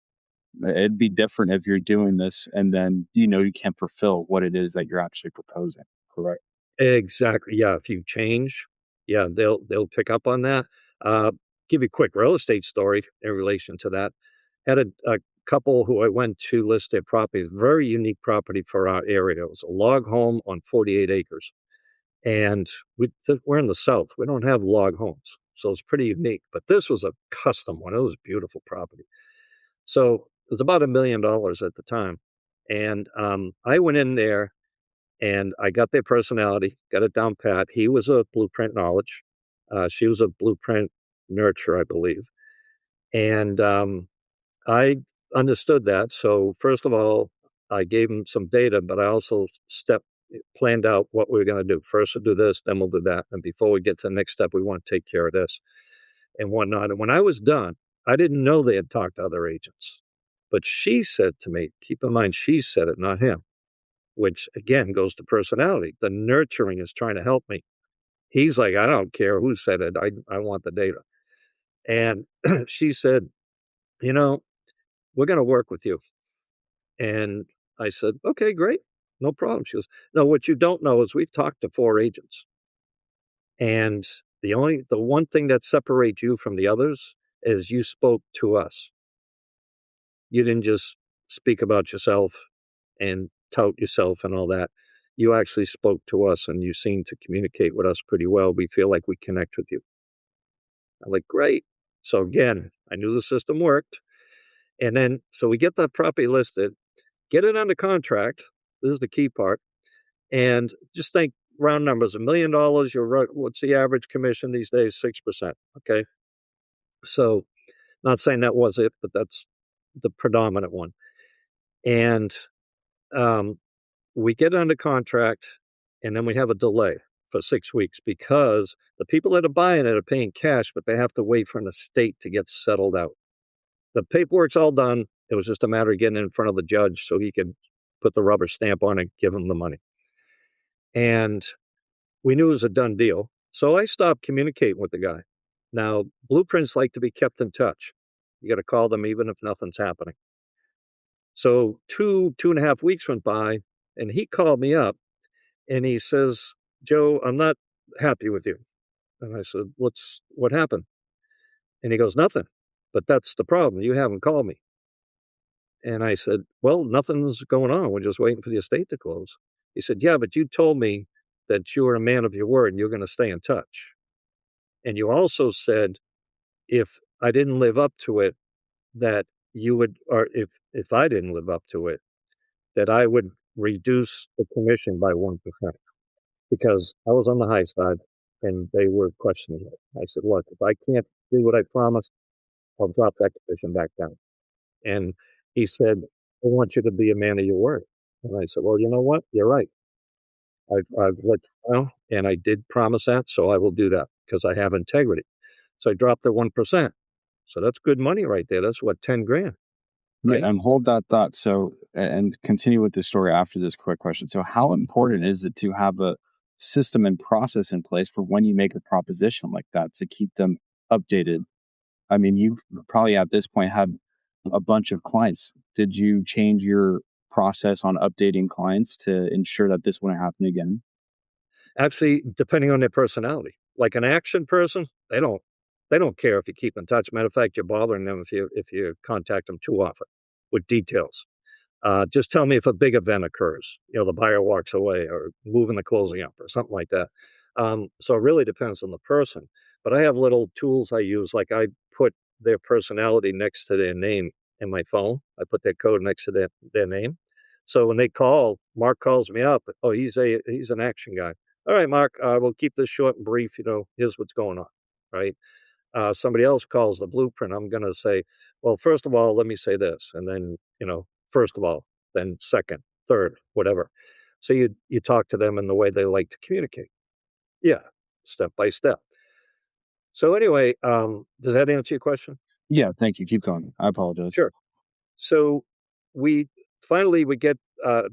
It'd be different if you're doing this and then you can't fulfill what it is that you're actually proposing. Correct. exactly. Yeah. If you change, yeah, they'll pick up on that. Uh, give you a quick real estate story in relation to that. Had a couple who I went to list their property, very unique property for our area. It was a log home on 48 acres. And we're in the South. We don't have log homes. So it's pretty unique. But this was a custom one. It was a beautiful property. So it was about $1 million at the time. And I went in there and I got their personality, got it down pat. He was a blueprint knowledge. She was a blueprint nurture, I believe. And I understood that. So first of all, I gave him some data, but I also planned out what we were going to do. First, we'll do this, then we'll do that. And before we get to the next step, we want to take care of this and whatnot. And when I was done, I didn't know they had talked to other agents. But she said to me, keep in mind, she said it, not him, which again goes to personality. The nurturing is trying to help me. He's like, I don't care who said it. I want the data. And she said, you know, we're going to work with you. And I said, okay, great. No problem. She goes, no, what you don't know is we've talked to 4 agents. And the one thing that separates you from the others is you spoke to us. You didn't just speak about yourself and tout yourself and all that. You actually spoke to us and you seem to communicate with us pretty well. We feel like we connect with you. I'm like, great. So again, I knew the system worked. And then, so we get that property listed, get it under contract. This is the key part. And just think round numbers, $1 million, what's the average commission these days? 6%. Okay. So not saying that was it, but that's the predominant one. And um, we get under contract and then we have a delay for 6 weeks because the people that are buying it are paying cash, but they have to wait for an estate to get settled out. The paperwork's all done. It was just a matter of getting in front of the judge so he could put the rubber stamp on it, give him the money. And we knew it was a done deal. So I stopped communicating with the guy. Now, blueprints like to be kept in touch. You got to call them even if nothing's happening. So 2.5 weeks went by, and he called me up and he says, Joe, I'm not happy with you. And I said, what happened? And he goes, nothing. But that's the problem. You haven't called me. And I said, well, nothing's going on. We're just waiting for the estate to close. He said, yeah, but you told me that you were a man of your word and you're going to stay in touch. And you also said if I didn't live up to it, that you would, or if I didn't live up to it, that I would reduce the commission by 1% because I was on the high side and they were questioning it. I said, look, if I can't do what I promised, I'll drop that commission back down. And he said, I want you to be a man of your word. And I said, well, you know what? You're right. I've let you know, and I did promise that, so I will do that because I have integrity. So I dropped the 1%. So that's good money right there. That's what, 10 grand, Yeah, right? and hold that thought. So, and continue with the story after this quick question. So, how important is it to have a system and process in place for when you make a proposition like that to keep them updated? I mean, you've probably at this point had a bunch of clients. Did you change your process on updating clients to ensure that this wouldn't happen again? Actually, depending on their personality. Like an action person, they don't care if you keep in touch. Matter of fact, you're bothering them if you contact them too often with details. Just tell me if a big event occurs, the buyer walks away or moving the closing up or something like that. So it really depends on the person. But I have little tools I use, like I put their personality next to their name in my phone. I put their code next to their name. So when they call, Mark calls me up. Oh, he's an action guy. All right, Mark, we'll keep this short and brief. Here's what's going on, right? Somebody else calls the blueprint, I'm going to say, well, first of all, let me say this. And then, first of all, then second, third, whatever. So you talk to them in the way they like to communicate. Yeah, step by step. So anyway, does that answer your question? Yeah, thank you. Keep going. I apologize. Sure. So we finally we get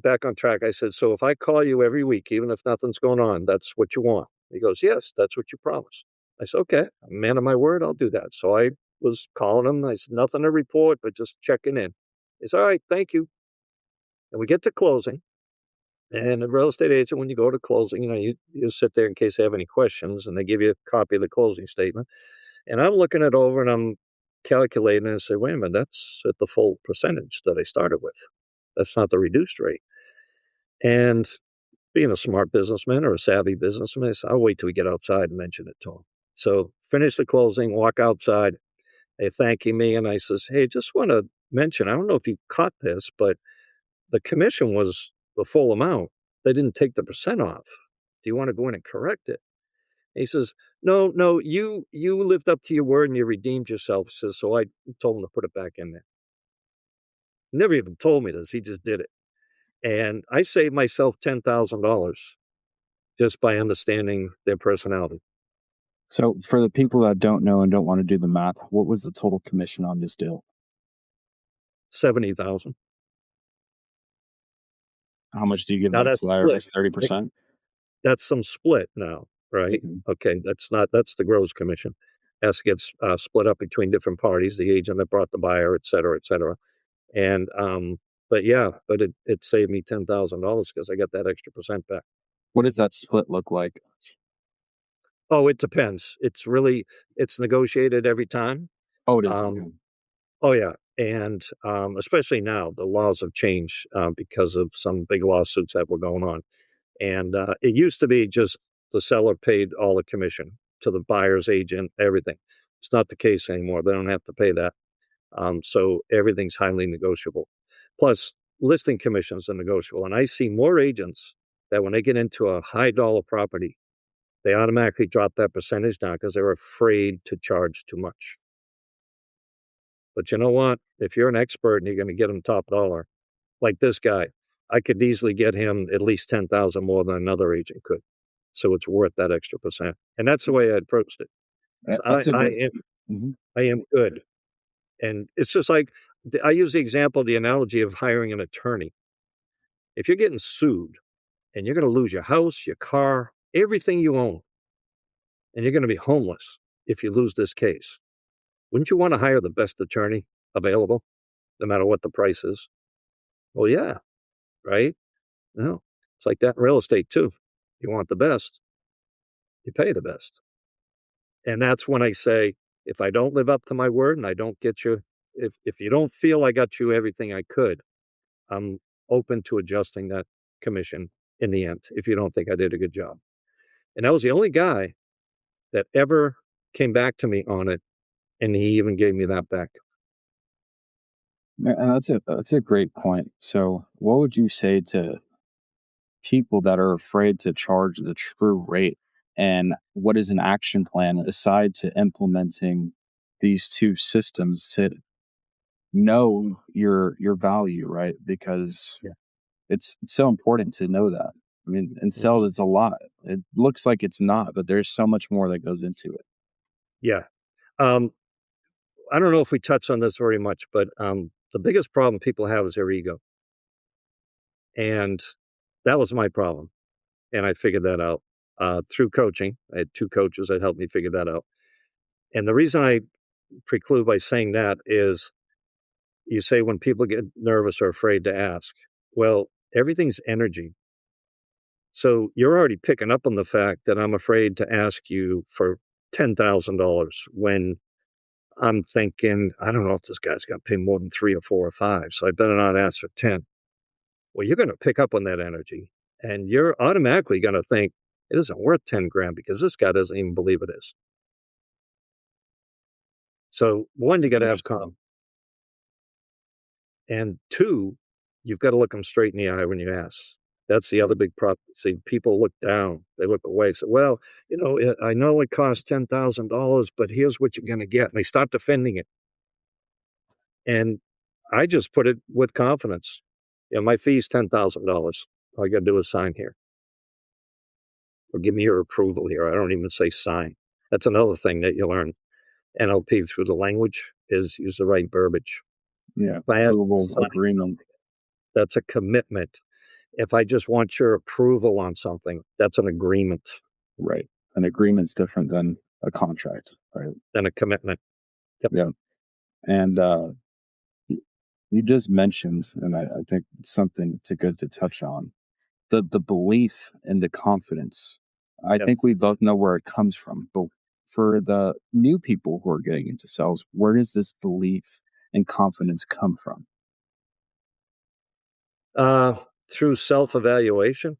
back on track. I said, so if I call you every week, even if nothing's going on, that's what you want. He goes, yes, that's what you promised. I said, okay, I'm a man of my word. I'll do that. So I was calling him. I said, nothing to report, but just checking in. He said, all right, thank you. And we get to closing. And a real estate agent, when you go to closing, you sit there in case they have any questions, and they give you a copy of the closing statement. And I'm looking it over and I'm calculating and I say, wait a minute, that's at the full percentage that I started with. That's not the reduced rate. And being a smart businessman or a savvy businessman, I said, I'll wait till we get outside and mention it to him. So finish the closing, walk outside. They thanking me. And I says, hey, just want to mention, I don't know if you caught this, but the commission was the full amount. They didn't take the percent off. Do you want to go in and correct it? He says, no, no, you lived up to your word and you redeemed yourself. He says, so I told him to put it back in there. Never even told me this. He just did it. And I saved myself $10,000 just by understanding their personality. So, for the people that don't know and don't want to do the math, what was the total commission on this deal? 70,000. How much do you give Now back that's to the split. IRS? 30%? That's some split now, right? Okay. Okay, that's the gross commission. Has to get split up between different parties, the agent that brought the buyer, et cetera, et cetera. And but yeah, but it saved me $10,000 because I got that extra percent back. What does that split look like? Oh, it depends. It's negotiated every time. Oh, it is. Um, Okay. oh yeah, and especially now the laws have changed because of some big lawsuits that were going on. And it used to be just the seller paid all the commission to the buyer's agent, everything. It's not the case anymore. They don't have to pay that. So everything's highly negotiable. Plus, listing commissions are negotiable. And I see more agents that when they get into a high dollar property, they automatically drop that percentage down because they're afraid to charge too much. But you know what? If you're an expert and you're going to get them top dollar, like this guy, I could easily get him at least 10,000 more than another agent could. So it's worth that extra percent. And that's the way I approached it. So That's a great. Mhm. I am good. And it's just like I use the example, the analogy of hiring an attorney. If you're getting sued and you're going to lose your house, your car, everything you own, and you're going to be homeless if you lose this case, wouldn't you want to hire the best attorney available, no matter what the price is? Well, yeah, right? No, it's like that in real estate too. You want the best, you pay the best. And that's when I say, if I don't live up to my word and I don't get you, if you don't feel I got you everything I could, I'm open to adjusting that commission in the end if you don't think I did a good job. And that was the only guy that ever came back to me on it, and he even gave me that back. And that's a great point. So, what would you say to people that are afraid to charge the true rate? And what is an action plan aside to implementing these two systems to know your value, right? Because Yeah. it's so important to know that. I mean, in sales, it's a lot. It looks like it's not, but there's so much more that goes into it. Yeah. Um, I don't know if we touch on this very much, but the biggest problem people have is their ego. And that was my problem. And I figured that out through coaching. I had 2 coaches that helped me figure that out. And the reason I preclude by saying that is you say when people get nervous or afraid to ask. Well, everything's energy. So you're already picking up on the fact that I'm afraid to ask you for $10,000 when I'm thinking, I don't know if this guy's going to pay more than 3 or 4 or 5, so I better not ask for 10. Well, you're going to pick up on that energy, and you're automatically going to think it isn't worth 10 grand because this guy doesn't even believe it is. So, one, you got to have calm. And 2, you've got to look them straight in the eye when you ask. That's the other big problem. See, people look down, they look away, say, well, I know it costs $10,000, but here's what you're going to get. And they start defending it. And I just put it with confidence. My fee's $10,000. All you got to do is sign here. Or give me your approval here. I don't even say sign. That's another thing that you learn NLP through the language is use the right verbiage. Yeah, approval, agreement. That's a commitment. If I just want your approval on something, that's an agreement. Right. An agreement's different than a contract, right? Than a commitment. Yep. Yeah. And you just mentioned, and I think it's something good to touch on, the belief and the confidence. I think we both know where it comes from, but for the new people who are getting into sales, where does this belief and confidence come from? Through self-evaluation.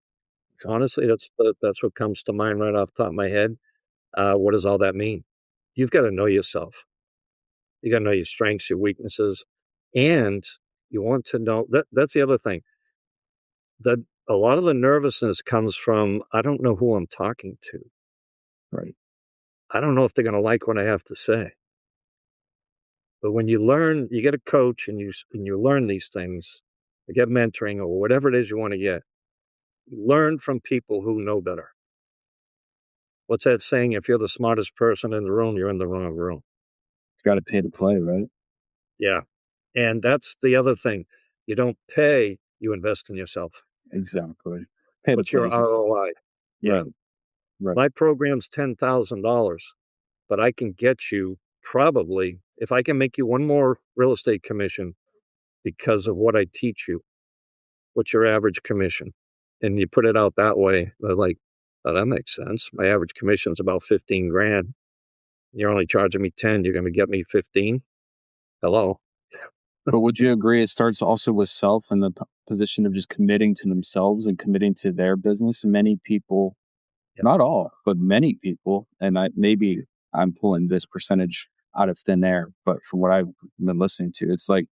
Honestly, that's what comes to mind right off the top of my head. What does all that mean? You've got to know yourself. You got to know your strengths, your weaknesses, and you want to know that's the other thing. That a lot of the nervousness comes from I don't know who I'm talking to. Right. I don't know if they're going to like what I have to say. But when you learn, you get a coach and you learn these things, you get mentoring or whatever it is you want to get. You learn from people who know better. What's that saying? If you're the smartest person in the room, you're in the wrong room. You got to pay to play, right? Yeah. And that's the other thing. You don't pay, you invest in yourself. Exactly. Pay What's your ROI? Yeah. Right. My program's $10,000, but I can get you probably, if I can make you one more real estate commission because of what I teach you, what's your average commission? And you put it out that way, they're like, oh, that makes sense. My average commission's about 15 grand. You're only charging me 10. You're going to get me 15. Hello. But would you agree it starts also with self and the position of just committing to themselves and committing to their business? Many people, not all, but many people, and maybe I'm pulling this percentage out of thin air, but from what I've been listening to, it's like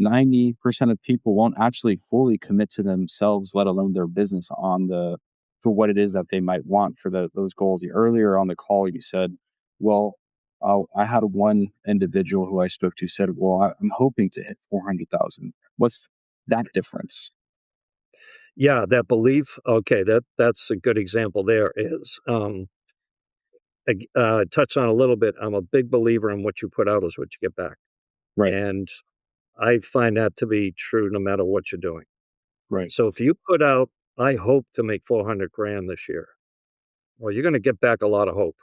90% of people won't actually fully commit to themselves, let alone their business for what it is that they might want for those goals. Earlier on the call, you said, well, I had one individual who I spoke to said, well, I'm hoping to hit 400,000. What's that difference? Yeah, that belief. Okay, that's a good example there is, touch on a little bit. I'm a big believer in what you put out is what you get back. Right. And I find that to be true no matter what you're doing. Right. So if you put out, I hope to make 400 grand this year, well, you're going to get back a lot of hope.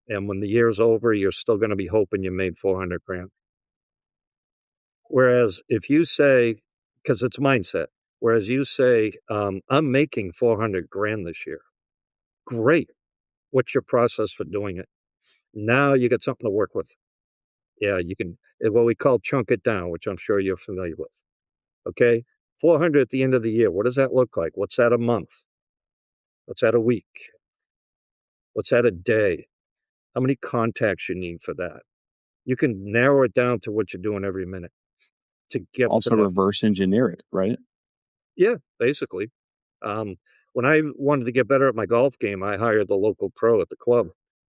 And when the year's over, you're still going to be hoping you made 400 grand. Whereas if you say, because it's mindset, whereas you say, I'm making 400 grand this year. Great. What's your process for doing it? Now you got something to work with. Yeah, you can, what we call chunk it down, which I'm sure you're familiar with. Okay. 400 at the end of the year. What does that look like? What's that a month? What's that a week? What's that a day? How many contacts you need for that? You can narrow it down to what you're doing every minute to get also to reverse engineer it, right? Yeah, basically. When I wanted to get better at my golf game, I hired the local pro at the club,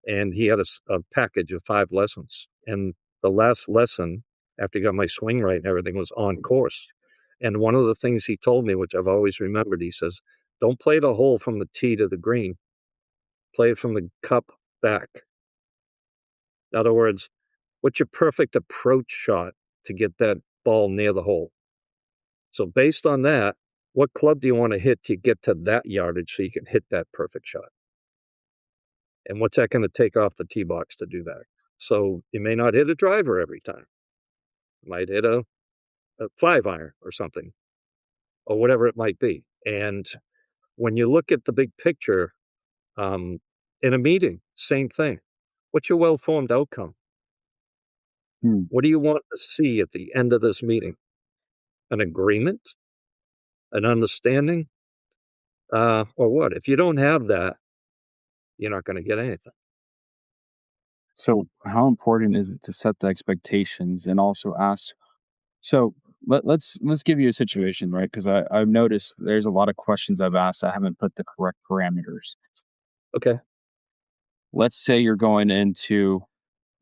and he had a package of 5 lessons. And the last lesson, after I got my swing right and everything, was on course. And one of the things he told me, which I've always remembered, he says, Don't play the hole from the tee to the green. Play it from the cup back. In other words, what's your perfect approach shot to get that ball near the hole? So based on that, what club do you want to hit to get to that yardage so you can hit that perfect shot? And what's that going to take off the tee box to do that? So you may not hit a driver every time. You might hit a 5-iron or something, or whatever it might be. And when you look at the big picture, in a meeting, same thing. What's your well-formed outcome? What do you want to see at the end of this meeting? An agreement? An understanding? Or what? If you don't have that, you're not going to get anything. So how important is it to set the expectations and also ask? So let's give you a situation, right? Because I've noticed there's a lot of questions I've asked I haven't put the correct parameters. Okay. Let's say you're going into,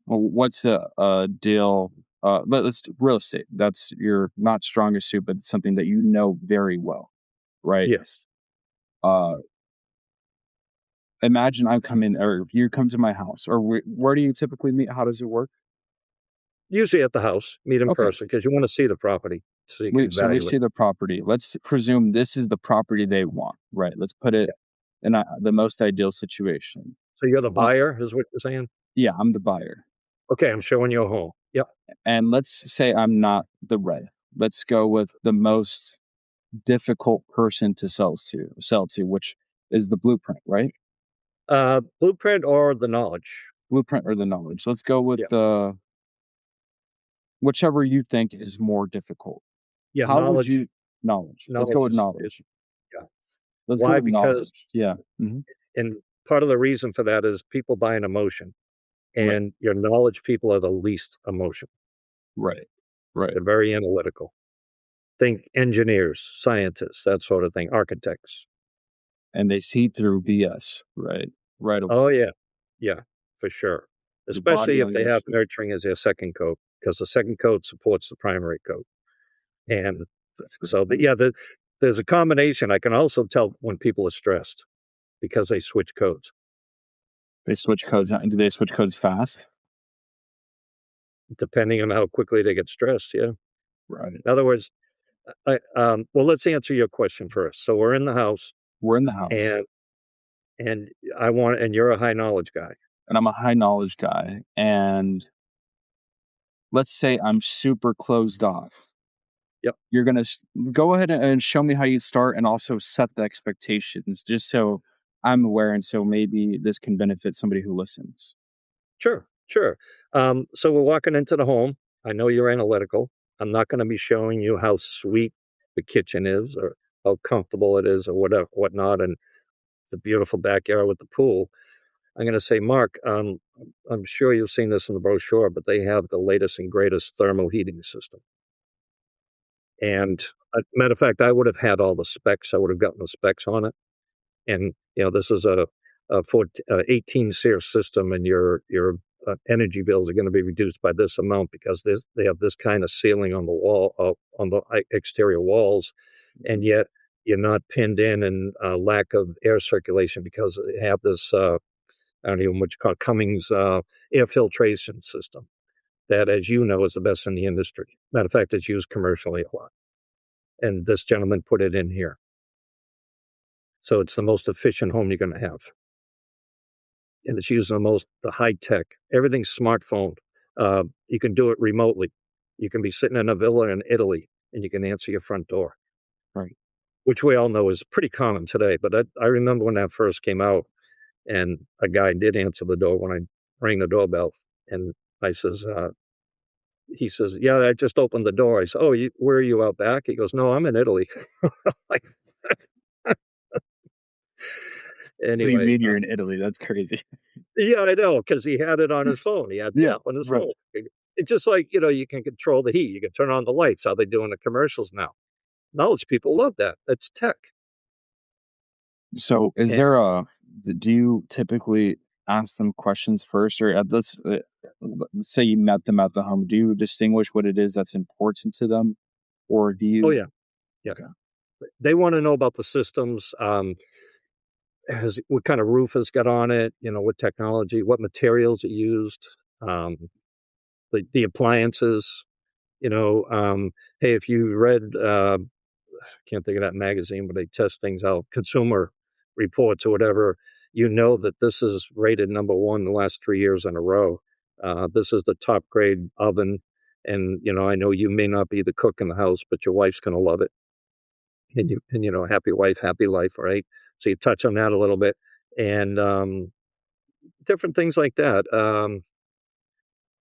well, what's a deal? Let's real estate. That's your not strongest suit, but it's something that you know very well, right? Yes. Imagine I come in, or you come to my house, or where do you typically meet? How does it work? Usually at the house, meet in Okay. person because you want to see the property so you can So we evaluate. see the property. Let's presume this is the property they want, right? Let's put it in the most ideal situation. So you're the buyer, is what you're saying? Yeah, I'm the buyer. Okay, I'm showing you a home. Yep. And let's say I'm not the red. Let's go with the most difficult person to sell to, which is the blueprint, right? Blueprint or the knowledge? Blueprint or the knowledge. Let's go with the whichever you think is more difficult. Yeah, How would knowledge. you knowledge? Let's go with knowledge. Yeah. Let's go Why? with Because knowledge. Yeah. and part of the reason for that is people buy an emotion, Right. and your knowledge people are the least emotional. Right. They're very analytical. Think engineers, scientists, that sort of thing, architects. And they see through BS, right? Right away. Oh yeah, for sure. Especially if they have nurturing as their second coat, because the second coat supports the primary coat. And so, there's a combination. I can also tell when people are stressed because they switch codes. They switch codes. Do they switch codes fast? Depending on how quickly they get stressed, yeah. Right. In other words, well, let's answer your question first. So we're in the house. We're in the house. And you're a high knowledge guy. And I'm a high knowledge guy. And let's say I'm super closed off. Yep. You're going to go ahead and show me how you start and also set the expectations just so I'm aware. And so maybe this can benefit somebody who listens. Sure. So we're walking into the home. I know you're analytical. I'm not going to be showing you how sweet the kitchen is or how comfortable it is or whatnot, and the beautiful backyard with the pool. I'm going to say, Mark, I'm sure you've seen this in the brochure, but they have the latest and greatest thermal heating system. And matter of fact, I would have had all the specs. I would have gotten the specs on it. And this is a 18 SEER system, and your energy bills are going to be reduced by this amount because they have this kind of ceiling on the wall, on the exterior walls, and yet you're not pinned in and lack of air circulation because they have this I don't even know what you call it, Cummings air filtration system that, as you know, is the best in the industry. Matter of fact, it's used commercially a lot, and this gentleman put it in here. So it's the most efficient home you're going to have. And it's using the high tech, everything's smartphone. You can do it remotely. You can be sitting in a villa in Italy and you can answer your front door. Right. Which we all know is pretty common today. But I remember when that first came out and a guy did answer the door when I rang the doorbell. And he says, yeah, I just opened the door. I said, oh, where are you, out back? He goes, no, I'm in Italy. Like, anyway, What do you mean you're in Italy? That's crazy. Yeah, I know, because he had it on his phone. He had the app on his phone. It's just like, you can control the heat. You can turn on the lights, how they do in the commercials now. Knowledge people love that. That's tech. So do you typically ask them questions first, or let's say you met them at the home? Do you distinguish what it is that's important to them, or do you? Oh, yeah. Okay. They want to know about the systems. What kind of roof has got on it? What technology, what materials are used, the appliances. Hey, if you read, can't think of that magazine, but they test things out, Consumer Reports or whatever, that this is rated number one the last 3 years in a row. This is the top grade oven. And, I know you may not be the cook in the house, but your wife's going to love it. And happy wife, happy life, right? So you touch on that a little bit and different things like that.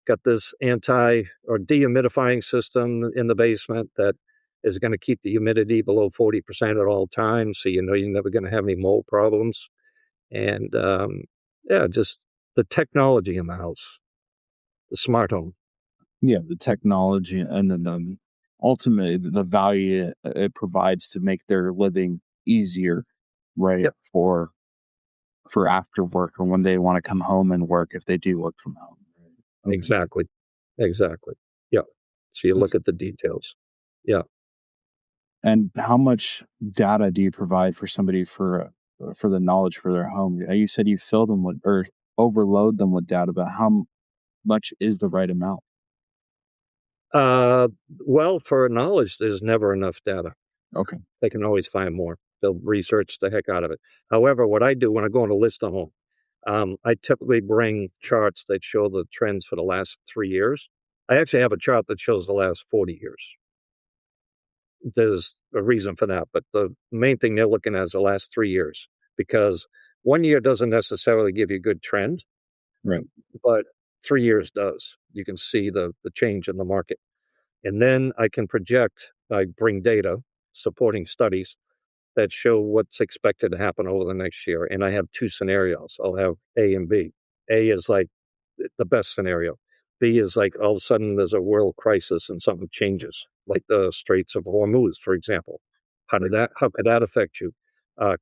Got this anti or dehumidifying system in the basement that is going to keep the humidity below 40% at all times. So, you're never going to have any mold problems. And yeah, just the technology in the house, the smart home. Yeah, the technology and then ultimately the value it provides to make their living easier, right? Yep. For after work or when they want to come home and work if they do work from home. Right? Exactly. Yeah. So you look at the details. Yeah. And how much data do you provide for somebody for the knowledge for their home? You said you fill them with or overload them with data, but how much is the right amount? Well, for knowledge, there's never enough data. Okay. They can always find more. They'll research the heck out of it. However, what I do when I go on to list a home, I typically bring charts that show the trends for the last 3 years. I actually have a chart that shows the last 40 years. There's a reason for that, but the main thing they're looking at is the last 3 years because 1 year doesn't necessarily give you a good trend, Right. but 3 years does. You can see the change in the market. And then I can project, I bring data supporting studies that show what's expected to happen over the next year. And I have 2 scenarios. I'll have A and B. A is like the best scenario. B is like all of a sudden there's a world crisis and something changes, like the Straits of Hormuz, for example. How could that affect you?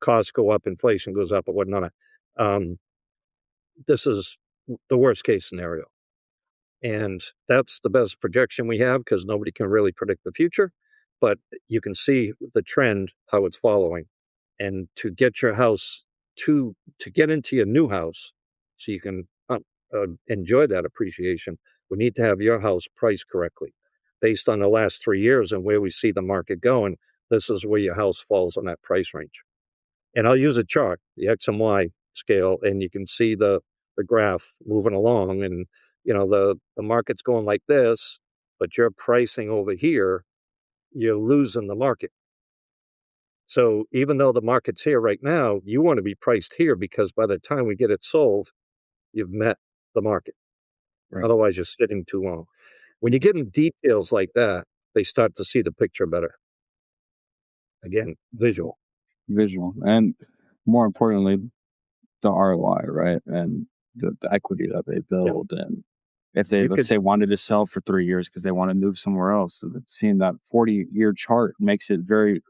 Costs go up, inflation goes up, or whatnot. Um, this is the worst case scenario. And that's the best projection we have because nobody can really predict the future. But you can see the trend, how it's following. And to get your house to get into your new house so you can enjoy that appreciation, we need to have your house priced correctly. Based on the last 3 years and where we see the market going, this is where your house falls on that price range. And I'll use a chart, the X and Y scale, and you can see the graph moving along. And, the market's going like this, but you're pricing over here, you're losing the market. So even though the market's here right now, you want to be priced here because by the time we get it sold, you've met the market. Right. Otherwise, you're sitting too long. When you get in details like that, they start to see the picture better. Again, visual. And more importantly, the ROI, right? And the equity that they build. Yeah. And if they, let's say, wanted to sell for 3 years because they want to move somewhere else, so seeing that 40-year chart makes it very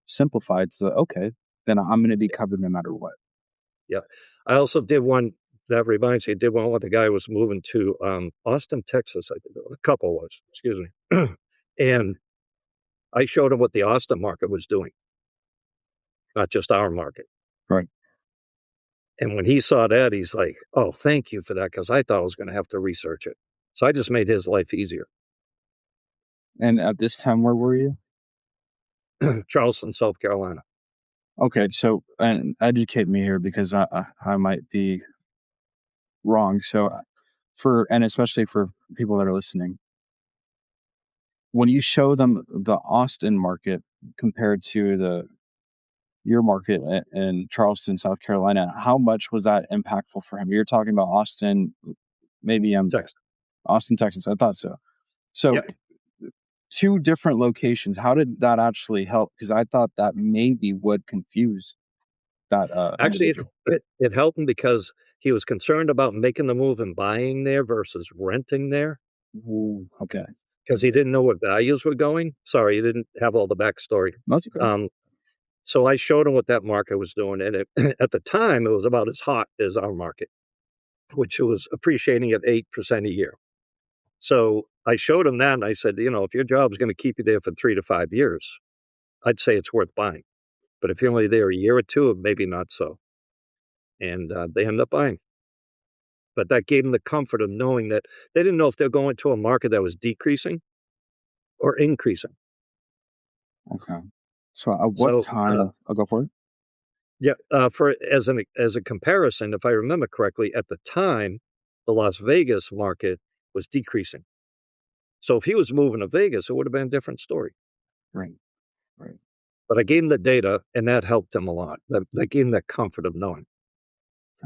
simplified. So, okay, then I'm going to be covered no matter what. Yeah. I also did one that reminds me, I did one with the guy who was moving to Austin, Texas, I think the couple was, excuse me. And I showed him what the Austin market was doing, not just our market. Right. And when he saw that, he's like, oh, thank you for that, because I thought I was going to have to research it. So I just made his life easier. And at this time, where were you? Charleston, South Carolina. Okay, so and educate me here because I might be wrong. So and especially for people that are listening, when you show them the Austin market compared to your market in Charleston, South Carolina, how much was that impactful for him? You're talking about Austin, maybe Texas. Austin, Texas. I thought so. So yep. 2 different locations. How did that actually help? Because I thought that maybe would confuse that. Actually, it helped him because he was concerned about making the move and buying there versus renting there. Ooh, okay. Because he didn't know what values were going. Sorry, he didn't have all the backstory. That's okay. So I showed him what that market was doing. And at the time, it was about as hot as our market, which was appreciating at 8% a year. So I showed him that, and I said, if your job's going to keep you there for 3 to 5 years, I'd say it's worth buying. But if you're only there a year or two, maybe not so. And they ended up buying. But that gave them the comfort of knowing that they didn't know if they're going to a market that was decreasing or increasing. Okay. So at what So, time? I'll go for it. yeah, as a comparison, if I remember correctly, at the time, the Las Vegas market was decreasing. So if he was moving to Vegas, it would have been a different story. Right. Right. But I gave him the data, and that helped him a lot. That gave him that comfort of knowing.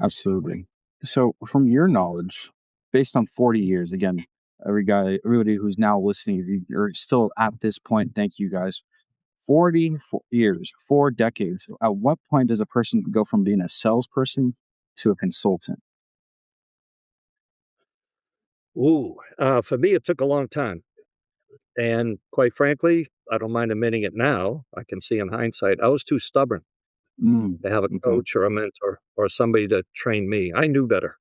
Absolutely. So from your knowledge, based on 40 years, again, everybody who's now listening, if you're still at this point, thank you guys. 40 years, 4 decades. At what point does a person go from being a salesperson to a consultant? Ooh, for me, it took a long time. And quite frankly, I don't mind admitting it now. I can see in hindsight, I was too stubborn to have a Okay. coach or a mentor or somebody to train me. I knew better.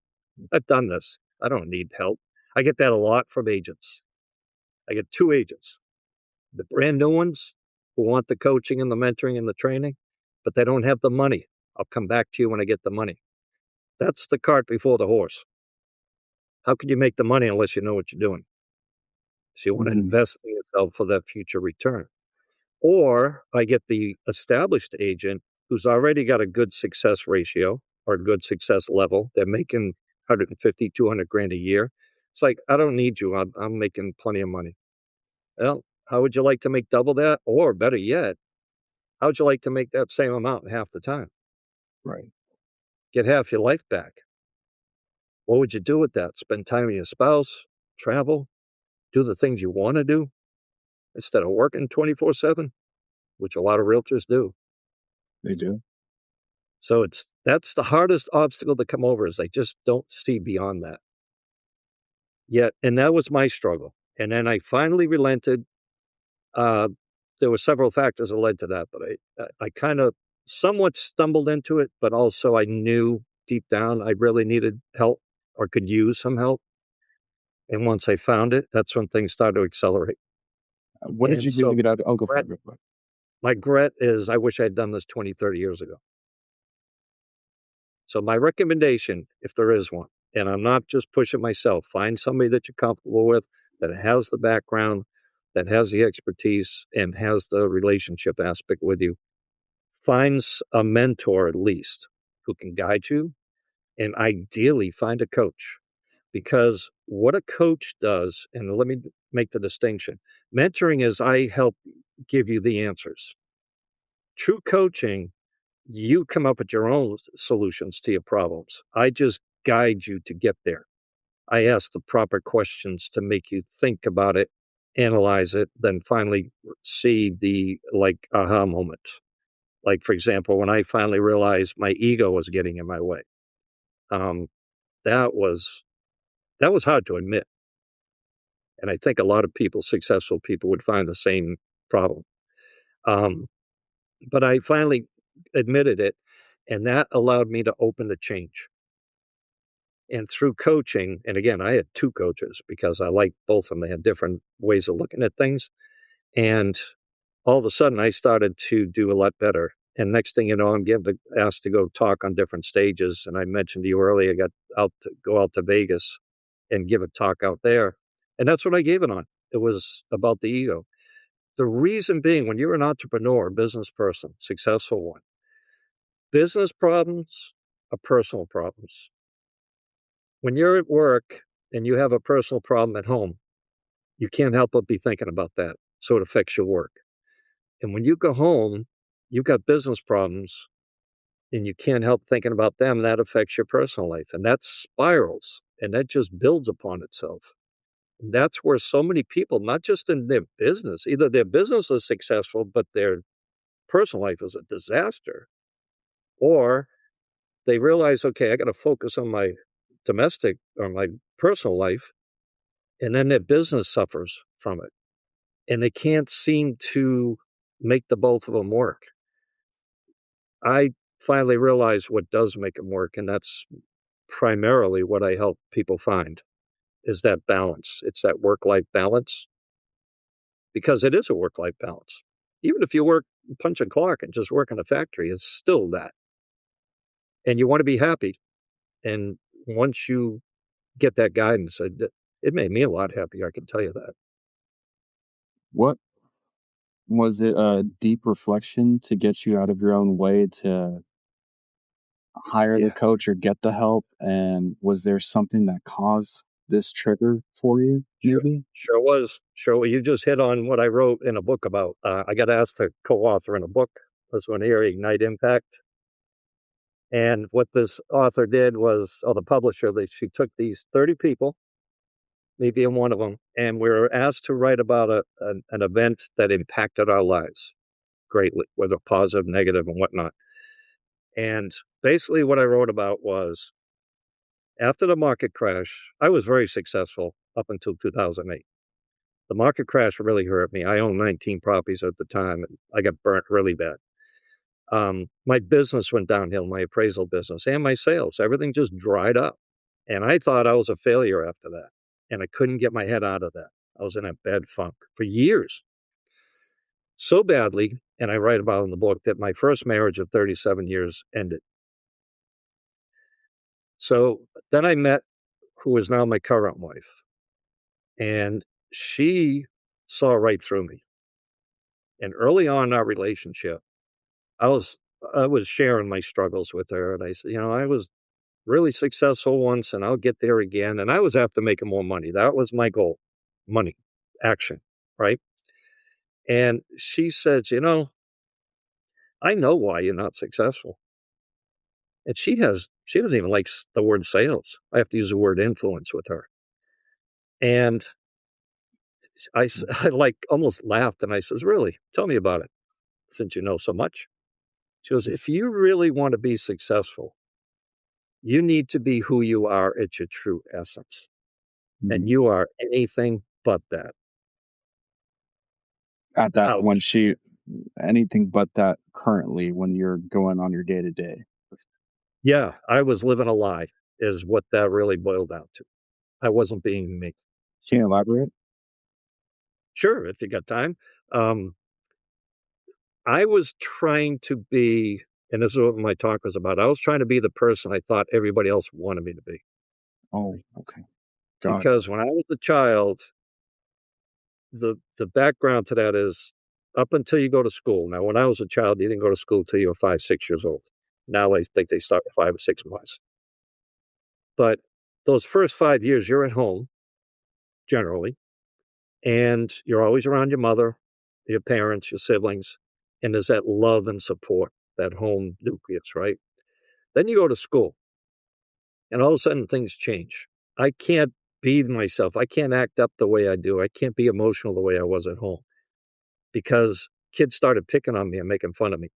I've done this. I don't need help. I get that a lot from agents. I get 2 agents, the brand new ones who want the coaching and the mentoring and the training, but they don't have the money. I'll come back to you when I get the money. That's the cart before the horse. How can you make the money unless you know what you're doing? So you want to invest in yourself for that future return. Or I get the established agent who's already got a good success ratio or a good success level. They're making 150, 200 grand a year. It's like, I don't need you. I'm making plenty of money. Well, how would you like to make double that? Or better yet, how would you like to make that same amount in half the time? Right. Get half your life back. What would you do with that? Spend time with your spouse, travel, do the things you want to do instead of working 24/7, which a lot of realtors do. They do. So that's the hardest obstacle to come over is they just don't see beyond that. Yet, and that was my struggle. And then I finally relented. Uh, there were several factors that led to that, but I kind of somewhat stumbled into it, but also I knew deep down I really needed help or could use some help. And once I found it, that's when things started to accelerate. What did And you do to so get out? I'll go for regret, it. Go for it. my regret is I wish I had done this 20, 30 years ago. So my recommendation, if there is one, and I'm not just pushing myself, find somebody that you're comfortable with, that has the background, that has the expertise, and has the relationship aspect with you. Find a mentor at least who can guide you, and ideally find a coach. Because what a coach does, and let me make the distinction, mentoring is I help give you the answers. True coaching, you come up with your own solutions to your problems. I just guide you to get there. I ask the proper questions to make you think about it, analyze it, then finally see the like aha moment. Like, for example, when I finally realized my ego was getting in my way, um, that was that was hard to admit. And I think a lot of people, successful people, would find the same problem. Um, but I finally admitted it, and that allowed me to open to change. And through coaching, and again, I had 2 coaches because I liked both of them. They had different ways of looking at things. And all of a sudden, I started to do a lot better. And next thing you know, I'm getting asked to go talk on different stages. And I mentioned to you earlier, I got go out to Vegas and give a talk out there. And that's what I gave it on. It was about the ego. The reason being, when you're an entrepreneur, business person, successful one, business problems are personal problems. When you're at work and you have a personal problem at home, you can't help but be thinking about that. So it affects your work. And when you go home, you've got business problems and you can't help thinking about them. That affects your personal life. And that spirals and that just builds upon itself. And that's where so many people, not just in their business, either their business is successful, but their personal life is a disaster, or they realize, okay, I got to focus on my domestic or my personal life, and then their business suffers from it. And they can't seem to make the both of them work. I finally realized what does make them work, and that's primarily what I help people find is that balance. It's that work-life balance because it is a work-life balance. Even if you work punch a clock and just work in a factory. It's still that. And you want to be happy. And once you get that guidance, it made me a lot happier, I can tell you that. What was it, a deep reflection to get you out of your own way to hire the Yeah, coach or get the help? And was there something that caused this trigger for you, sure. maybe? Sure was. Sure. You just hit on what I wrote in a book about. I got asked to co-author in a book. This one here, Ignite Impact. And what this author did was, or the publisher, she took these 30 people, me being one of them, and we were asked to write about an event that impacted our lives greatly, whether positive, negative, and whatnot. And basically, what I wrote about was after the market crash, I was very successful up until 2008. The market crash really hurt me. I owned 19 properties at the time, and I got burnt really bad. My business went downhill, my appraisal business and my sales. Everything just dried up. And I thought I was a failure after that. And I couldn't get my head out of that. I was in a bad funk for years. So badly, and I write about in the book, that my first marriage of 37 years ended. So then I met who is now my current wife. And she saw right through me. And early on in our relationship, I was I was sharing my struggles with her. And I said, I was really successful once and I'll get there again. And I was after making more money. That was my goal. Money, action, right? And she said, I know why you're not successful. And she doesn't even like the word sales. I have to use the word influence with her. And I like almost laughed and I says, really, tell me about it since you know so much. She goes, if you really want to be successful, you need to be who you are at your true essence. And Mhm. you are anything but that. At that, when Ouch. she, anything but that currently when you're going on your day to day. Yeah, I was living a lie is what that really boiled down to. I wasn't being me. Can you elaborate? Sure, if you got time. Um, I was trying to be, and this is what my talk was about. I was trying to be the person I thought everybody else wanted me to be. Oh, okay. Got it. Because when I was a child, the background to that is up until you go to school. Now, when I was a child, you didn't go to school till you were 5, 6 years old. Now I think they start with 5 or 6 months. But those first 5 years, you're at home generally, and you're always around your mother, your parents, your siblings, and there's that love and support, that home nucleus, right? Then you go to school, and all of a sudden things change. I can't be myself. I can't act up the way I do. I can't be emotional the way I was at home because kids started picking on me and making fun of me.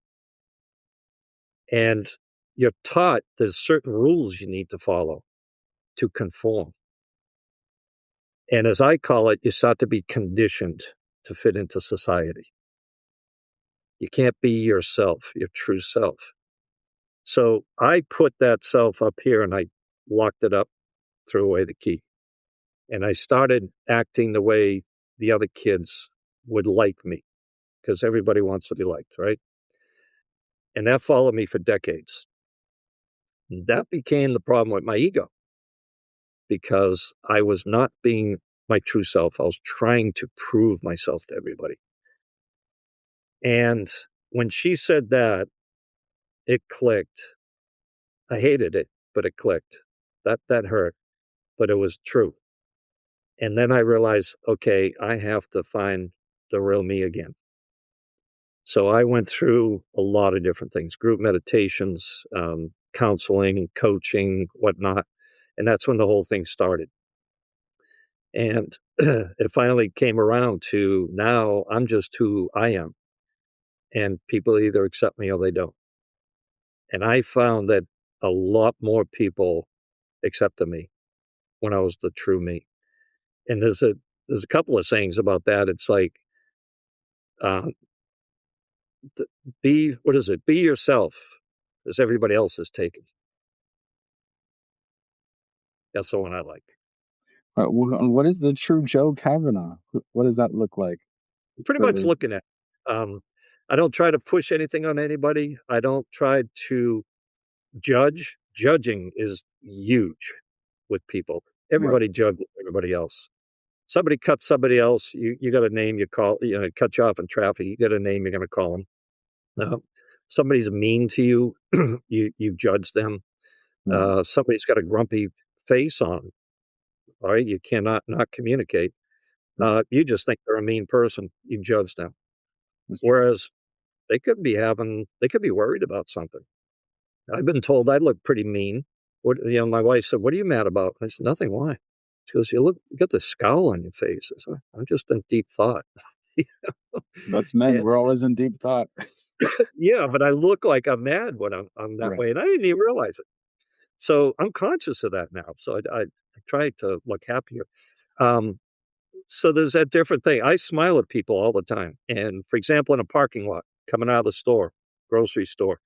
And you're taught there's certain rules you need to follow to conform. And as I call it, you start to be conditioned to fit into society. You can't be yourself, your true self. So I put that self up here and I locked it up, threw away the key. And I started acting the way the other kids would like me because everybody wants to be liked, right? And that followed me for decades. And that became the problem with my ego because I was not being my true self. I was trying to prove myself to everybody. And when she said that, it clicked. I hated it, but it clicked. That hurt, but it was true. And then I realized, okay, I have to find the real me again. So I went through a lot of different things, group meditations, counseling, coaching, whatnot. And that's when the whole thing started. And it finally came around to now I'm just who I am. And people either accept me or they don't. And I found that a lot more people accepted me when I was the true me. And there's a couple of sayings about that. It's like, uh, be what is it? Be yourself, as everybody else is taken. That's the one I like. What is the true Joe Kavanagh? What does that look like? Pretty much For looking at. Um, I don't try to push anything on anybody. I don't try to judge. Judging is huge with people. Right. Everybody judges everybody else. Somebody cuts somebody else, you got a name you call, cut you off in traffic, you got a name you're gonna call them. Somebody's mean to you, you judge them. Right. Somebody's got a grumpy face on 'em, all right? You cannot not communicate. Right. You just think they're a mean person, you judge them. That's true. Whereas they could be worried about something. I've been told I look pretty mean. My wife said, "What are you mad about?" I said, "Nothing, why?" She goes, you got this scowl on your face." I said, "I'm just in deep thought." You know? That's men. And We're always in deep thought. yeah, but I look like I'm mad when I'm that Right. way, and I didn't even realize it. So I'm conscious of that now. So I try to look happier. Um, so there's that different thing. I smile at people all the time. And for example, in a parking lot, coming out of the store, grocery store,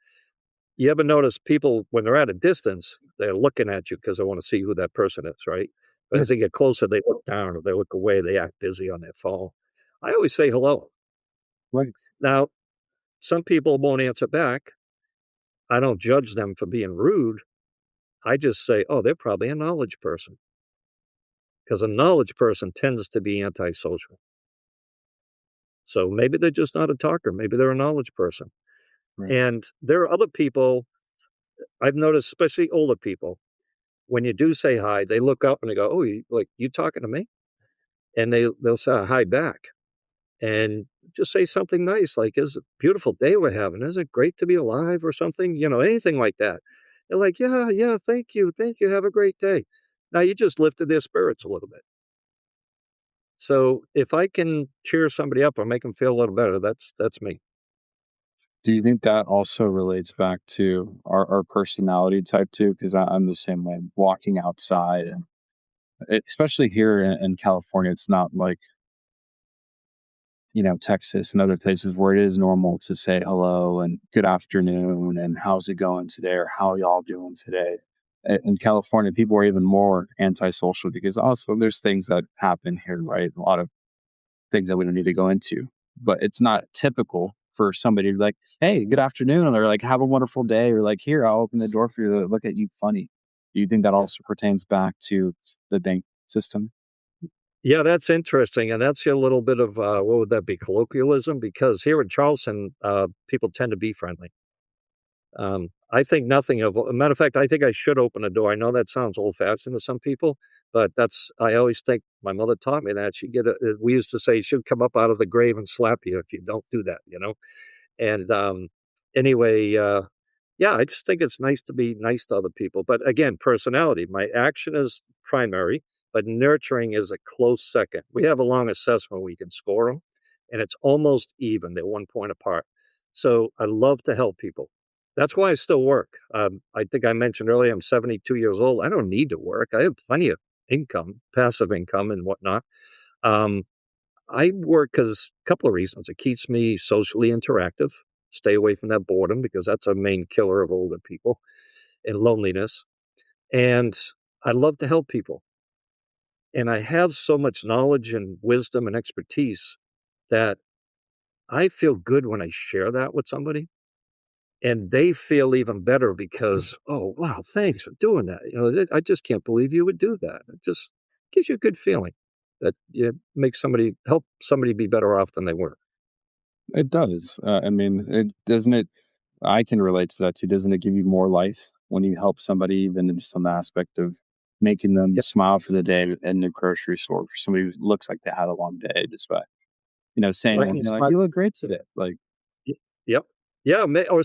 you ever notice people when they're at a distance, they're looking at you because they want to see who that person is, right? But Yeah. as they get closer, they look down or they look away, they act busy on their phone. I always say hello. Right. Now, some people won't answer back. I don't judge them for being rude. I just say, oh, they're probably a knowledge person because a knowledge person tends to be antisocial. So maybe they're just not a talker. Maybe they're a knowledge person. Right. And there are other people I've noticed, especially older people, when you do say hi, they look up and they go, "Oh, you talking to me?" And they'll say hi back and just say something nice like, "It's a beautiful day we're having. Is it great to be alive?" or something, anything like that. They're like, "Yeah, yeah, thank you. Have a great day." Now you just lifted their spirits a little bit. So if I can cheer somebody up or make them feel a little better, that's me. Do you think that also relates back to our personality type too? Because I'm the same way. Walking outside, and especially here in California, it's not like Texas and other places where it is normal to say hello and good afternoon and how's it going today or how y'all doing today. In California, people are even more antisocial because also there's things that happen here, right? A lot of things that we don't need to go into, but it's not typical for somebody to be like, "Hey, good afternoon," or like, "Have a wonderful day," or like, "Here, I'll open the door for you to look at you funny." Do you think that also pertains back to the bank system? Yeah, that's interesting, and that's a little bit of, what would that be, colloquialism? Because here in Charleston, people tend to be friendly. I think nothing of a matter of fact, I think I should open a door. I know that sounds old-fashioned to some people, but I always think my mother taught me that. We used to say, "She'll come up out of the grave and slap you if you don't do that," you know? And, anyway, yeah, I just think it's nice to be nice to other people. But again, personality. My action is primary, but nurturing is a close second. We have a long assessment we can score them, and it's almost even. They're 1 point apart. So I love to help people. That's why I still work. I think I mentioned earlier, I'm 72 years old. I don't need to work. I have plenty of income, passive income, and whatnot. Um, I work because a couple of reasons. It keeps me socially interactive, stay away from that boredom because that's a main killer of older people and loneliness. And I love to help people. And I have so much knowledge and wisdom and expertise that I feel good when I share that with somebody. And they feel even better because, oh, wow, thanks for doing that. I just can't believe you would do that. It just gives you a good feeling that you make help somebody be better off than they were. It does. I mean, it doesn't it. I can relate to that too. Doesn't it give you more life when you help somebody, even in some aspect of making them smile for the day in the grocery store for somebody who looks like they had a long day, just by saying Right, one and thing like, smart "You look great today." Like, y yep. Yeah, or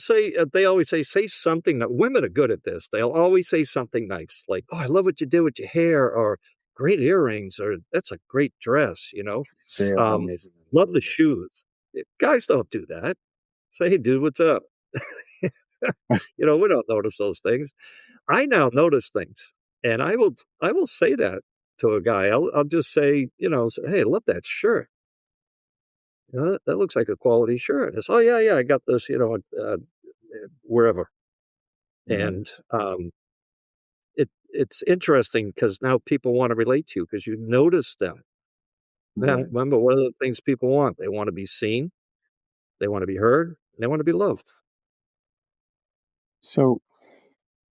they always say something that women are good at this. They'll always say something nice, like, "Oh, I love what you do with your hair," or "Great earrings," or "That's a great dress," you know? they are Um, amazing. "Love the shoes." Guys don't do that. Say, "Hey, dude, what's up?" We don't notice those things. I now notice things, and I will say that to a guy. I'll just say, "Hey, I love that shirt." That looks like a quality shirt." It's, "Oh, yeah, yeah, I got this, wherever." Right. And, it's interesting because now people wanna relate to you because you notice them. Now, Right. remember, one of the things people want? They wanna be seen, They want to be heard. And they want to be loved. So,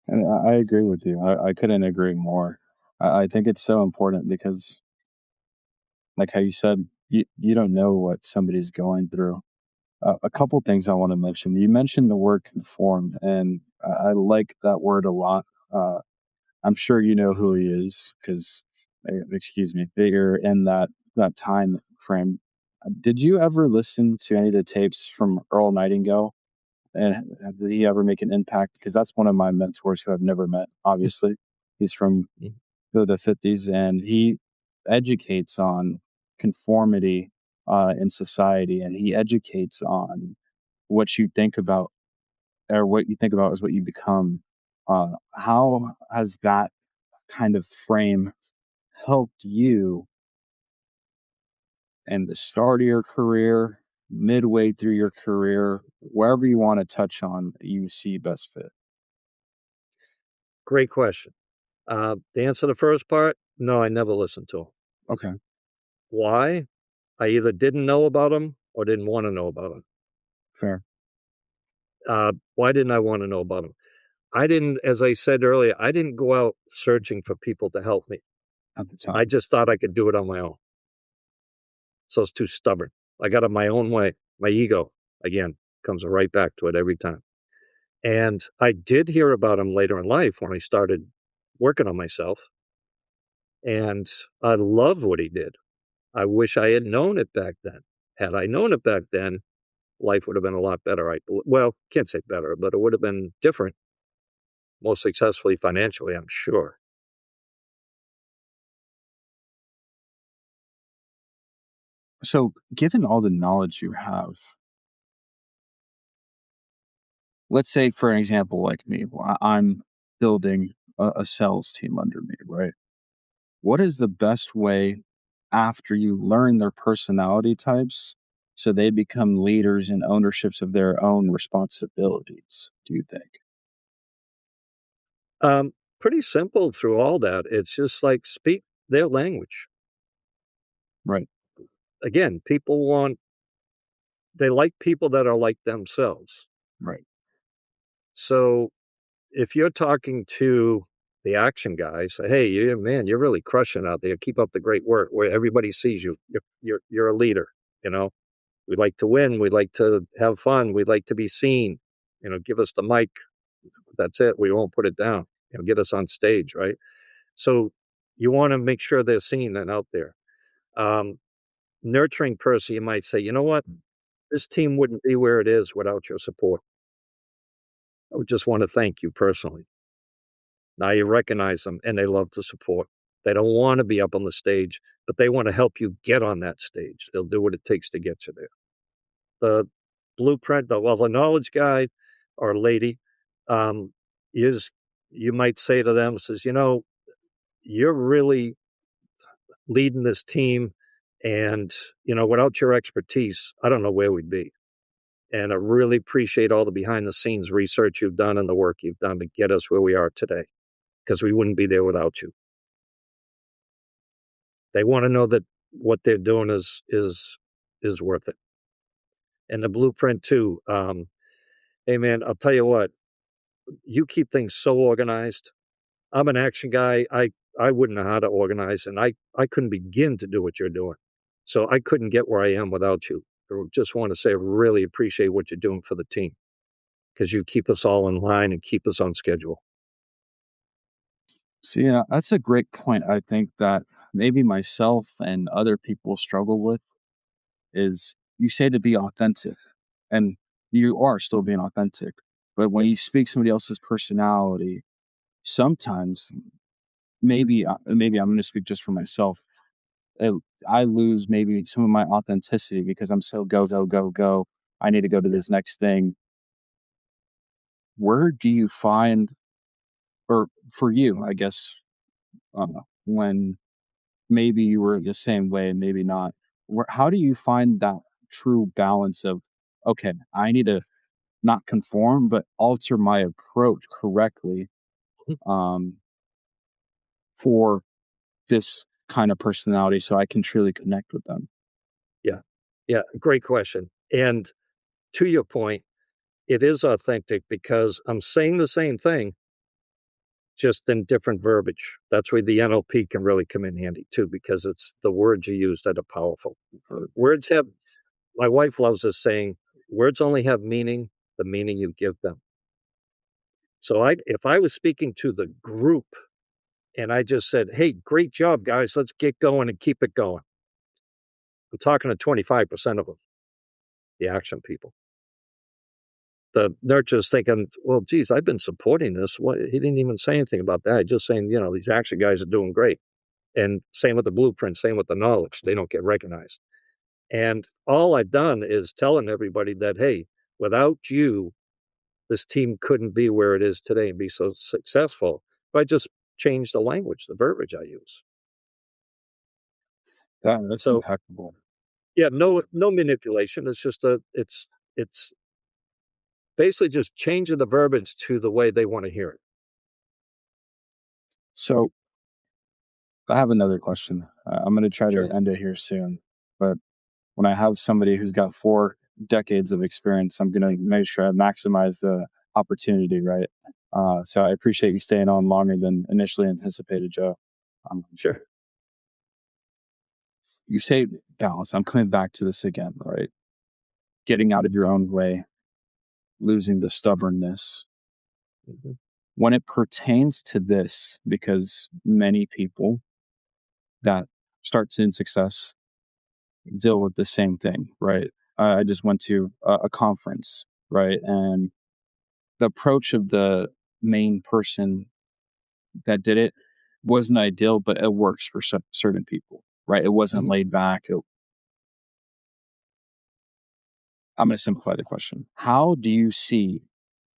and I agree with you. I couldn't agree more. I think it's so important because, like how you said, you don't know what somebody's going through. A couple things I want to mention. You mentioned the word conform, and I like that word a lot. I'm sure you know who he is because, excuse me, you're in that time frame. Did you ever listen to any of the tapes from Earl Nightingale? And did he ever make an impact? Because that's one of my mentors who I've never met. Obviously, he's from the 50s, and he educates on conformity in society, and he educates on what you think about, or what you think about is what you become. How has that kind of frame helped you in the start of your career, midway through your career, wherever you want to touch on, you see best fit? Great question. To answer the first part, no, I never listened to him. Okay, Why? I either didn't know about him or didn't want to know about him. fair Why didn't I want to know about him? I didn't, as I said earlier, I didn't go out searching for people to help me. at the I time. just thought I could do it on my own. So I was too stubborn. I got it my own way. My ego, again, comes right back to it every time. And I did hear about him later in life when I started working on myself. And I love what he did. I wish I had known it back then. Had I known it back then, life would have been a lot better. Well, can't say better, but it would have been different, more successfully financially, I'm sure. So, given all the knowledge you have, let's say, for an example, like me, I'm building a sales team under me, right? What is the best way after you learn their personality types so they become leaders and ownerships of their own responsibilities, do you think? Pretty simple through all that. It's just like speak their language. Right, Again, they like people that are like themselves. right. So if you're talking to the action guy, say, "Hey, man, you're really crushing out there. Keep up the great work." Where everybody sees you, you're a leader. You know, we like to win. We like to have fun. We like to be seen. Give us the mic. That's it. We won't put it down. Get us on stage, right? So you want to make sure they're seen and out there. Um, Nurturing person, you might say, you know what? This team wouldn't be where it is without your support. I would just want to thank you personally. Now you recognize them and they love to support. They don't want to be up on the stage, but they want to help you get on that stage. They'll do what it takes to get you there. The blueprint, the knowledge guy or lady, um, is you might say to them, says, you're really leading this team. And, without your expertise, I don't know where we'd be. And I really appreciate all the behind the scenes research you've done and the work you've done to get us where we are today, because we wouldn't be there without you. They want to know that what they're doing is worth it. And the blueprint too. Hey man, I'll tell you what, you keep things so organized. I'm an action guy. I wouldn't know how to organize, and I couldn't begin to do what you're doing. So I couldn't get where I am without you. I just want to say I really appreciate what you're doing for the team, because you keep us all in line and keep us on schedule. So, yeah, that's a great point. I think that maybe myself and other people struggle with is you say to be authentic, and you are still being authentic. But when you speak somebody else's personality, sometimes maybe I'm going to speak just for myself. I, I lose maybe some of my authenticity because I'm so go go go go. I need to go to Yeah. this next thing. Where do you find, or for you, I guess, when maybe you were the same way and maybe not, how do you find that true balance of, okay, I need to not conform, but alter my approach correctly um, for this kind of personality so I can truly connect with them? Yeah. Yeah. Great question. And to your point, it is authentic because I'm saying the same thing, just in different verbiage. That's where the NLP can really come in handy too, because it's the words you use that are powerful. Words have, my wife loves this saying, words only have meaning, the meaning you give them. So if I was speaking to the group and I just said, hey, great job, guys, let's get going and keep it going, I'm talking to 25% of them, the action people. The nurture's thinking, well, geez, I've been supporting this. What, he didn't even say anything about that. Just saying, these action guys are doing great. And same with the blueprint, same with the knowledge. They don't get recognized. And all I've done is telling everybody that, hey, without you, this team couldn't be where it is today and be so successful. But I just changed the language, the verbiage I use. That's So impeccable. yeah, no manipulation. It's just it's basically just changing the verbiage to the way they want to hear it. So I have another question. I'm going to try Sure. to end it here soon, but when I have somebody who's got 4 decades of experience, I'm going to make sure I maximize the opportunity, right? So I appreciate you staying on longer than initially anticipated, Joe. Sure. You say balance. I'm coming back to this again, right? Getting out of your own way, losing the stubbornness. Mm-hmm. When it pertains to this, because many people that start seeing success deal with the same thing, right? I just went to a conference, right? And the approach of the main person that did it wasn't ideal, but it works for certain people, right? It wasn't Mm-hmm. laid back. I'm going to simplify the question. How do you see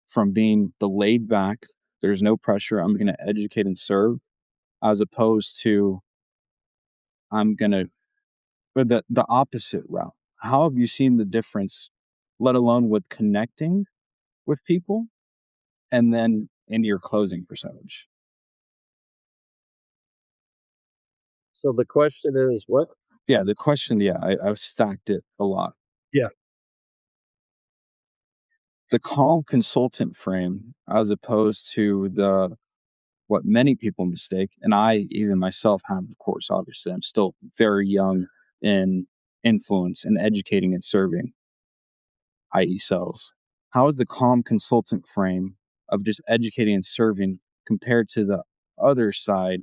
from being the laid back, there's no pressure, I'm going to educate and serve, as opposed to I'm going to, but the opposite route? How have you seen the difference, let alone with connecting with people and then in your closing percentage? So the question is what? Yeah, the question, yeah, I've stacked it a lot. Yeah. The calm consultant frame, as opposed to the what many people mistake, and I even myself have, of course, obviously, I'm still very young in influence and educating and serving, i.e., sales. How is the calm consultant frame of just educating and serving compared to the other side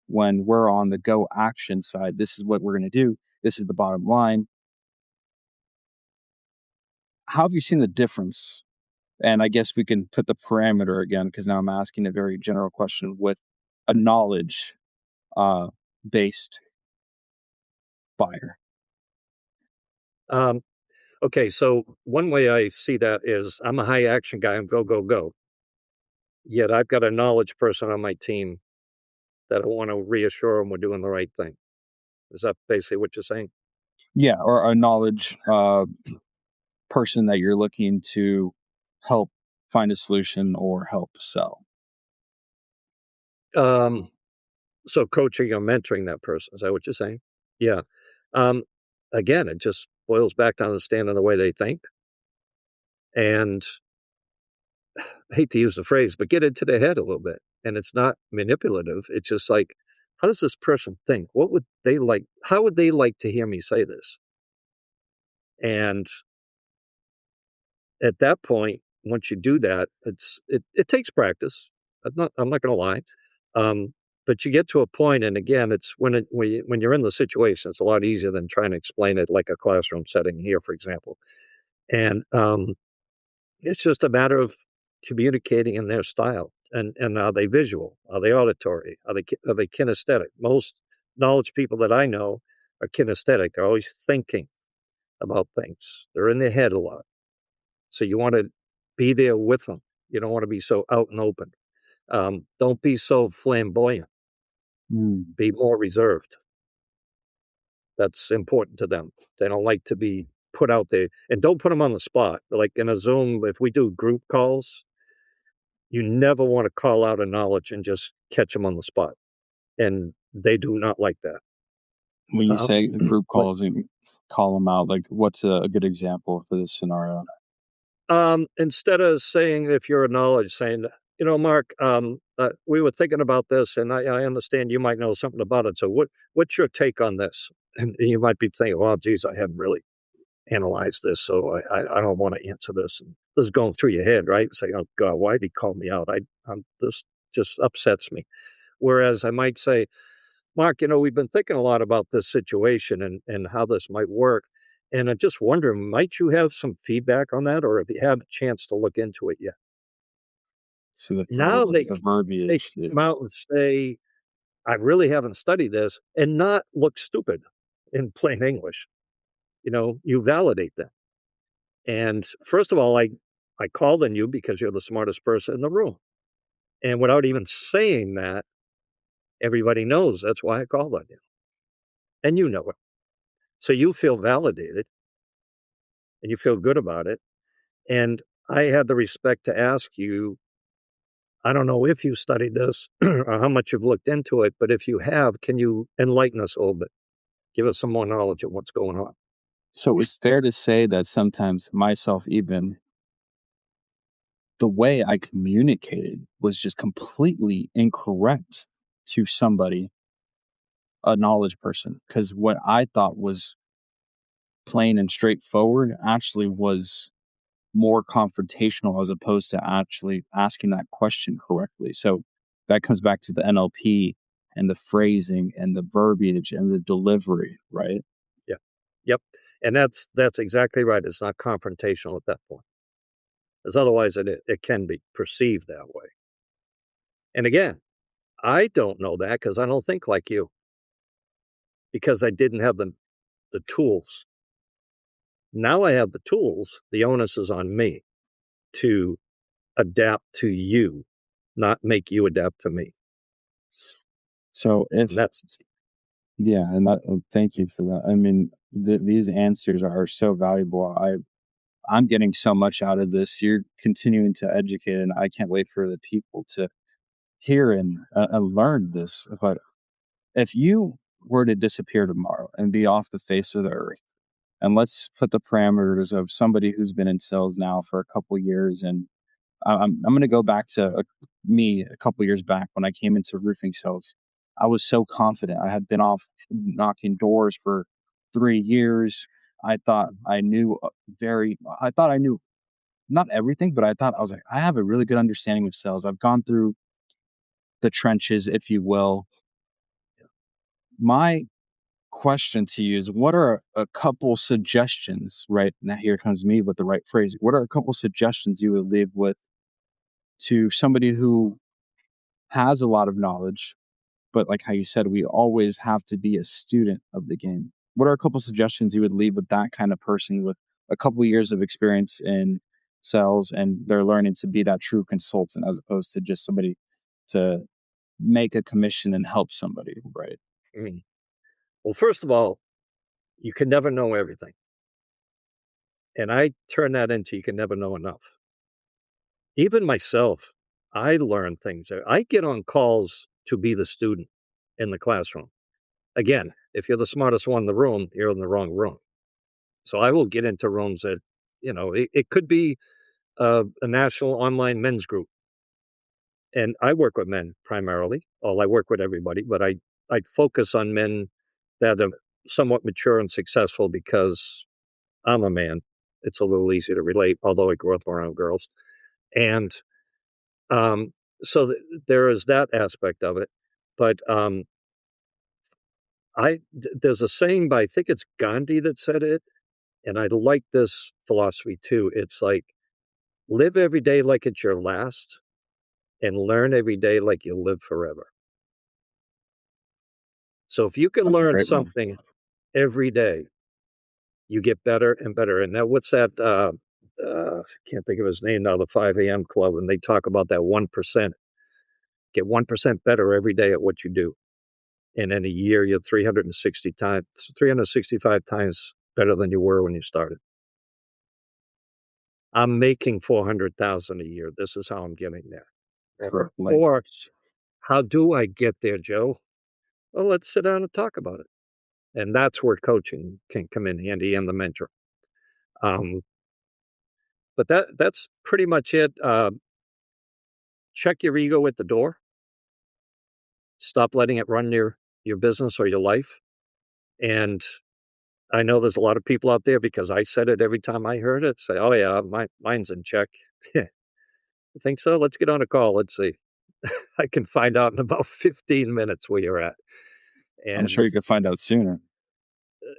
when we're on the go action side? This is what we're going to do. This is the bottom line. How have you seen the difference? And I guess we can put the parameter again, because now I'm asking a very general question with a knowledge based buyer. Okay, so one way I see that is I'm a high action guy. I'm go, go, go. Yet I've got a knowledge person on my team that I want to reassure them we're doing the right thing. Is that basically what you're saying? Yeah, or a knowledge person that you're looking to help find a solution or help sell. So coaching or mentoring that person, is that what you're saying? Yeah. Um, Again, it just boils back to understanding the way they think. And I hate to use the phrase, but get into their head a little bit. And it's not manipulative. It's just like, how does this person think? What would they like? How would they like to hear me say this? And at that point, once you do that, it takes practice. I'm not going to lie, but you get to a point, and again, it's when you're in the situation, it's a lot easier than trying to explain it like a classroom setting here, for example. And it's just a matter of communicating in their style. And are they visual? Are they auditory? Are they kinesthetic? Most knowledge people that I know are kinesthetic. They're always thinking about things. They're in their head a lot. So you want to be there with them. You don't want to be so out and open. Don't be so flamboyant. Be more reserved. That's important to them. They don't like to be put out there. And don't put them on the spot. Like in a Zoom, if we do group calls, you never want to call out a knowledge and just catch them on the spot. And they do not like that. When you say group But calls, you call them out. Like, what's a good example for this scenario? Instead of saying, if you're a knowledge, saying, Mark, we were thinking about this, and I understand you might know something about it. So what's your take on this? And you might be thinking, well, geez, I hadn't really analyzed this, so I don't want to answer this. And this is going through your head, right? Say, oh God, why did he call me out? This just upsets me. Whereas I might say, Mark, we've been thinking a lot about this situation and how this might work. And I just wonder, might you have some feedback on that, or have you had a chance to look into it yet? So the Now phrasing, they the they verbiage, come out and say, I really haven't studied this, and not look stupid in plain English. You validate them. And first of all, I called on you because you're the smartest person in the room. And without even saying that, everybody knows that's why I called on you. And you know it. So you feel validated and you feel good about it. And I had the respect to ask you, I don't know if you studied this or how much you've looked into it, but if you have, can you enlighten us a little bit? Give us some more knowledge of what's going on. so it's fair to say that sometimes myself, even the way I communicated was just completely incorrect to somebody, a knowledge person, because what I thought was plain and straightforward actually was more confrontational as opposed to actually asking that question correctly. So that comes back to the NLP and the phrasing and the verbiage and the delivery, right? Yeah. Yep. And that's exactly right. It's not confrontational at that point. As otherwise it can be perceived that way. And again, I don't know that because I don't think like you, because I didn't have the tools. Now I have the tools. The onus is on me to adapt to you, not make you adapt to me. So And if that's yeah, and thank you for that. I mean, these answers are so valuable. I'm getting so much out of this. You're continuing to educate, and I can't wait for the people to hear and learn this. But if you were to disappear tomorrow and be off the face of the earth, and let's put the parameters of somebody who's been in sales now for a couple years, and I'm going to go back to me a couple years back when I came into roofing sales. I was so confident. I had been off knocking doors for 3 years. I thought I knew I thought I knew not everything, but I thought I was like, I have a really good understanding of sales. I've gone through the trenches, if you will. My question to you is, what are a couple suggestions, right? Now here comes me with the right phrase. What are a couple suggestions you would leave with to somebody who has a lot of knowledge, but like how you said, we always have to be a student of the game. What are a couple suggestions you would leave with that kind of person with a couple years of experience in sales and they're learning to be that true consultant as opposed to just somebody to make a commission and help somebody, right? mm. Well, first of all, you can never know everything. And I turn that into you can never know enough. Even myself, I learn things. I get on calls to be the student in the classroom. Again, if you're the smartest one in the room, you're in the wrong room. So I will get into rooms that, it could be a national online men's group. And I work with men primarily. Well, I work with everybody, but I focus on men that are somewhat mature and successful because I'm a man. It's a little easier to relate, although I grew up around girls. And um, so there is that aspect of it. But there's a saying by, I think it's Gandhi that said it. And I like this philosophy too. It's like, live every day like it's your last and learn every day like you'll live forever. So if you can That's a learn great one. something every day, you get better and better. And now what's that? Can't think of his name now, the 5 a.m. club. And they talk about that 1%. Get 1% better every day at what you do. And in a year, you're 365 times better than you were when you started. I'm making 400,000 a year. This is how I'm getting there. Correct. Or how do I get there, Joe? Well, let's sit down and talk about it. And that's where coaching can come in handy and the mentor. Um, But that's pretty much it. Check your ego at the door. Stop letting it run your business or your life. And I know there's a lot of people out there, because I said it every time I heard it, say, "Oh yeah, mine's in check." I think so. Let's get on a call. Let's see. I can find out in about 15 minutes where you're at. I'm And sure you could find out sooner.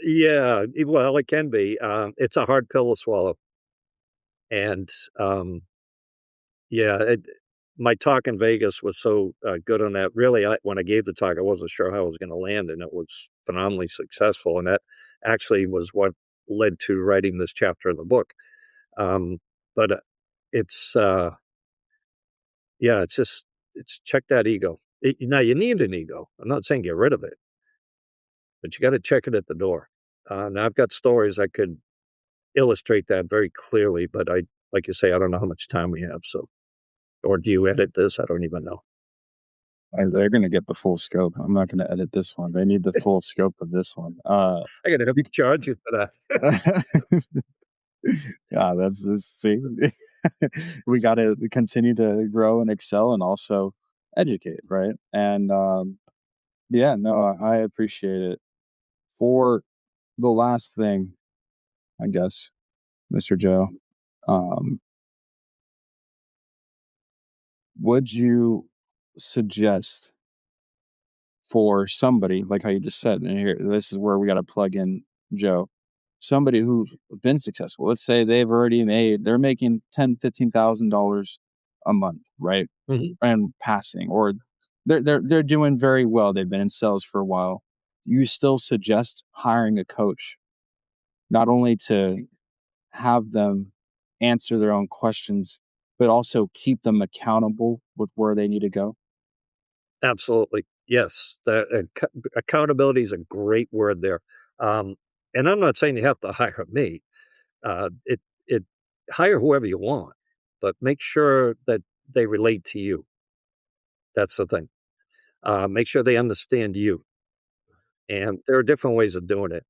yeah, well, it can be. It's a hard pill to swallow. And yeah, my talk in Vegas was so good on that. Really, when I gave the talk, I wasn't sure how I was going to land, and it was phenomenally successful. And that actually was what led to writing this chapter of the book. Um, but it's yeah, it's check that ego. Now you need an ego. I'm not saying get rid of it, but you got to check it at the door. Now I've got stories I could illustrate that very clearly, but like you say, I don't know how much time we have. So, or do you edit this? I don't even know. They're going to get the full scope. I'm not going to edit this one. They need the full scope of this one. I got to charge you for that. Yeah, that's see, we got to continue to grow and excel and also educate, right? And yeah, no, I appreciate it. For the last thing, I guess, Mr. Joe, um, would you suggest for somebody like how you just said, and here, this is where we got to plug in Joe, somebody who's been successful. Let's say they're making $10,000-$15,000 a month, right? that. And passing, or they're doing very well. They've been in sales for a while. You still suggest hiring a coach, not only to have them answer their own questions, but also keep them accountable with where they need to go? Absolutely. Yes. Accountability is a great word there. Um, and I'm not saying you have to hire me. It hire whoever you want, but make sure that they relate to you. That's the thing. Make sure they understand you. And there are different ways of doing it.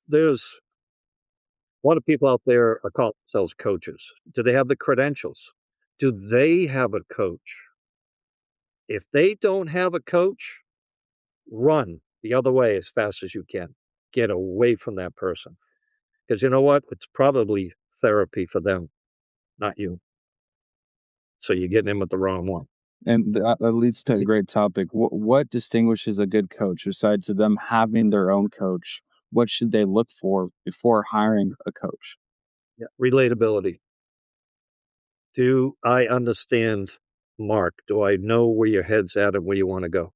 There's a lot of people out there are called themselves coaches. Do they have the credentials? Do they have a coach? If they don't have a coach, run the other way as fast as you can. Get away from that person. Because you know what? It's probably therapy for them, not you. So you're getting in with the wrong one. And that leads to a great topic. What distinguishes a good coach besides them having their own coach? What should they look for before hiring a coach? Yeah. Relatability. Do I understand Mark? Do I know where your head's at and where you want to go?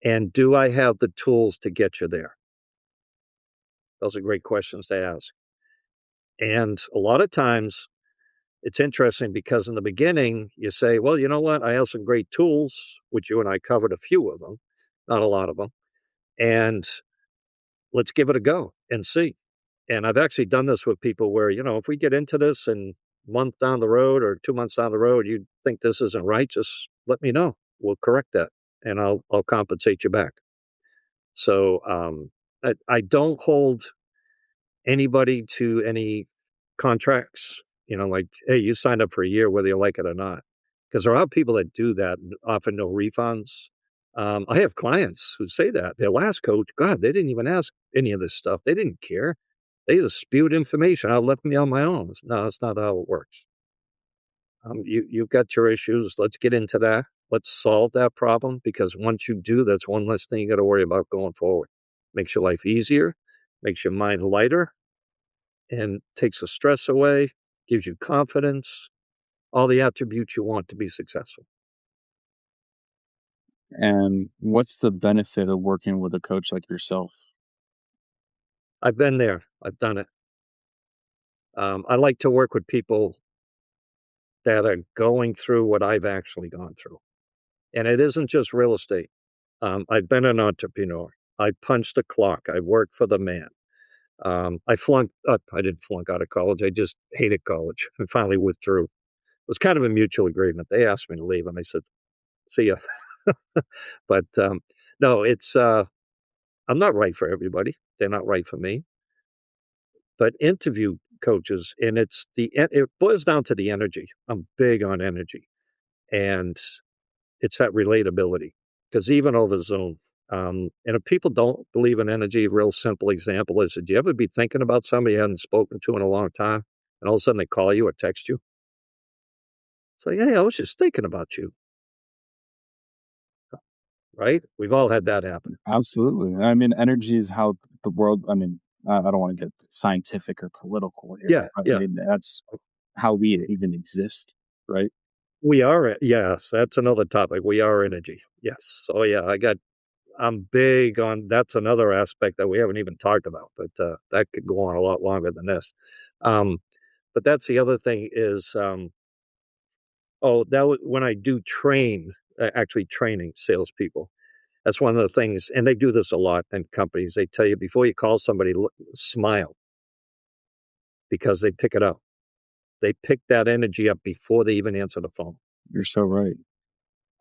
And do I have the tools to get you there? Those are great questions to ask. And a lot of times it's interesting because in the beginning you say, well, you know what? I have some great tools, which you and I covered a few of them, not a lot of them. And let's give it a go and see. And I've actually done this with people where, if we get into this and month down the road or 2 months down the road, you think this isn't right, just let me know. We'll correct that and I'll compensate you back. So I don't hold anybody to any contracts, like, hey, you signed up for a year, whether you like it or not. Because there are people that do that, and often no refunds. I have clients who say that. Their last coach, God, they didn't even ask any of this stuff. They didn't care. They just spewed information. I left me on my own. No, that's not how it works. You've got your issues. Let's get into that. Let's solve that problem, because once you do, that's one less thing you got to worry about going forward. Makes your life easier, makes your mind lighter, and takes the stress away, gives you confidence, all the attributes you want to be successful. And what's the benefit of working with a coach like yourself? I've been there. I've done it. I like to work with people that are going through what I've actually gone through. And it isn't just real estate. I've been an entrepreneur. I punched a clock. I worked for the man. I flunked up. I didn't flunk out of college. I just hated college and finally withdrew. It was kind of a mutual agreement. They asked me to leave, and I said, see ya. But no, I'm not right for everybody. They're not right for me. But interview coaches, and it boils down to the energy. I'm big on energy, and it's that relatability. Because even over Zoom, and if people don't believe in energy, a real simple example is: did you ever be thinking about somebody you hadn't spoken to in a long time, and all of a sudden they call you or text you? It's like, hey, I was just thinking about you, right? We've all had that happen. Absolutely. I mean, energy is how the world, I mean, I don't want to get scientific or political here, Yeah, but I yeah. mean, that's how we even exist, right? We are, yes, that's another topic. We are energy. Yes. So yeah, I'm big on that's another aspect that we haven't even talked about, but that could go on a lot longer than this. Um, but that's the other thing is, when I do actually training salespeople, that's one of the things, and they do this a lot in companies. They tell you before you call somebody, smile because they pick it up. They pick that energy up before they even answer the phone. You're so right.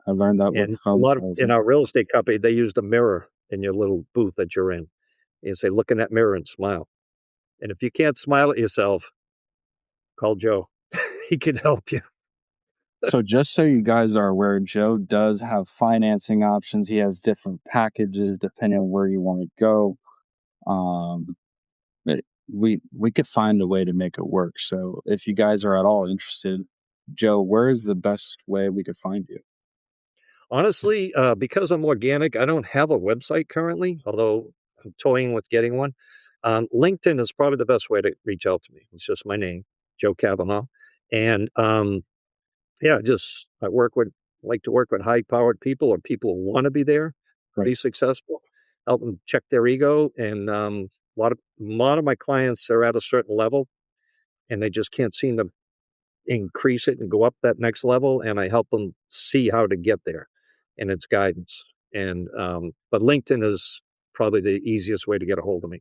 I learned that with And a phone lot of sales. in our real estate company, they used a mirror in your little booth that you're in. You say, look in that mirror and smile. And if you can't smile at yourself, call Joe. He can help you. So just so you guys are aware, Joe does have financing options. He has different packages depending on where you want to go. Um, we could find a way to make it work. So if you guys are at all interested, Joe, where is the best way we could find you? Honestly, because I'm organic, I don't have a website currently, although I'm toying with getting one. LinkedIn is probably the best way to reach out to me. It's just my name, Joe Kavanagh. And yeah, just like to work with high powered people or people who want to be there, Right. be successful, help them check their ego. And a lot of my clients are at a certain level and they just can't seem to increase it and go up that next level. And I help them see how to get there, and it's guidance. And but LinkedIn is probably the easiest way to get a hold of me.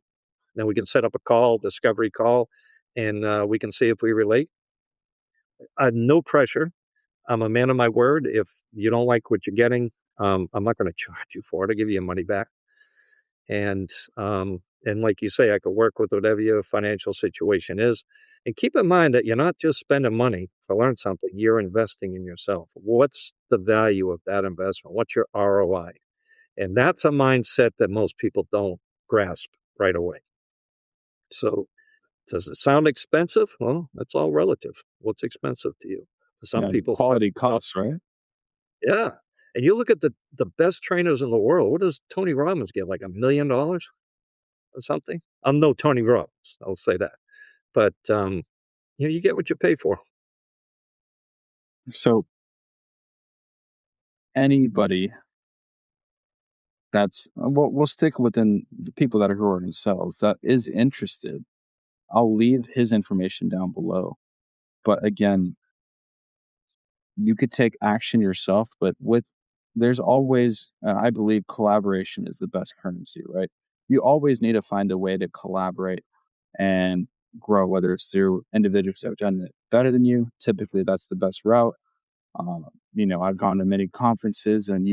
Then we can set up a discovery call, and we can see if we relate. No pressure. I'm a man of my word. If you don't like what you're getting, I'm not going to charge you for it. I'll give you your money back. And like you say, I could work with whatever your financial situation is. And keep in mind that you're not just spending money to learn something, you're investing in yourself. What's the value of that investment? What's your ROI? And that's a mindset that most people don't grasp right away. So, does it sound expensive? Well, that's all relative. What's expensive to you? To some Yeah, people, quality costs, right? yeah. And you look at the best trainers in the world. What does Tony Robbins get? Like $1 million or something? I'm no Tony Robbins. I'll say that. But you get what you pay for. So anybody that's we'll stick within the people that are who are in sales that is interested. I'll leave his information down below. But again, you could take action yourself, but there's always, I believe collaboration is the best currency, right? You always need to find a way to collaborate and grow, whether it's through individuals that have done it better than you. Typically, that's the best route. I've gone to many conferences, and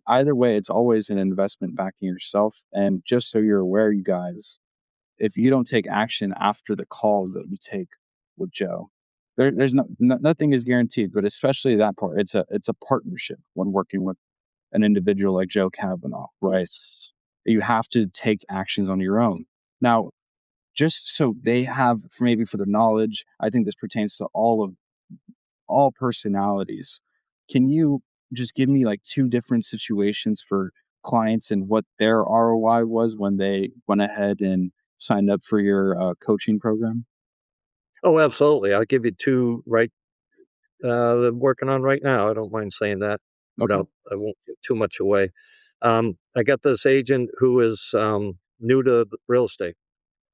either way, it's always an investment back in yourself. And just so you're aware, you guys, if you don't take action after the calls that you take with Joe, there's nothing is guaranteed, but especially that part, it's a partnership when working with an individual like Joe Kavanagh, right? Yes. You have to take actions on your own. Now, just so they have, maybe for the knowledge, I think this pertains to all personalities. Can you just give me like two different situations for clients and what their ROI was when they went ahead and signed up for your coaching program? Oh, absolutely. I'll give you two right that I'm working on right now. I don't mind saying that Okay. I won't give too much away. I got this agent who is new to real estate,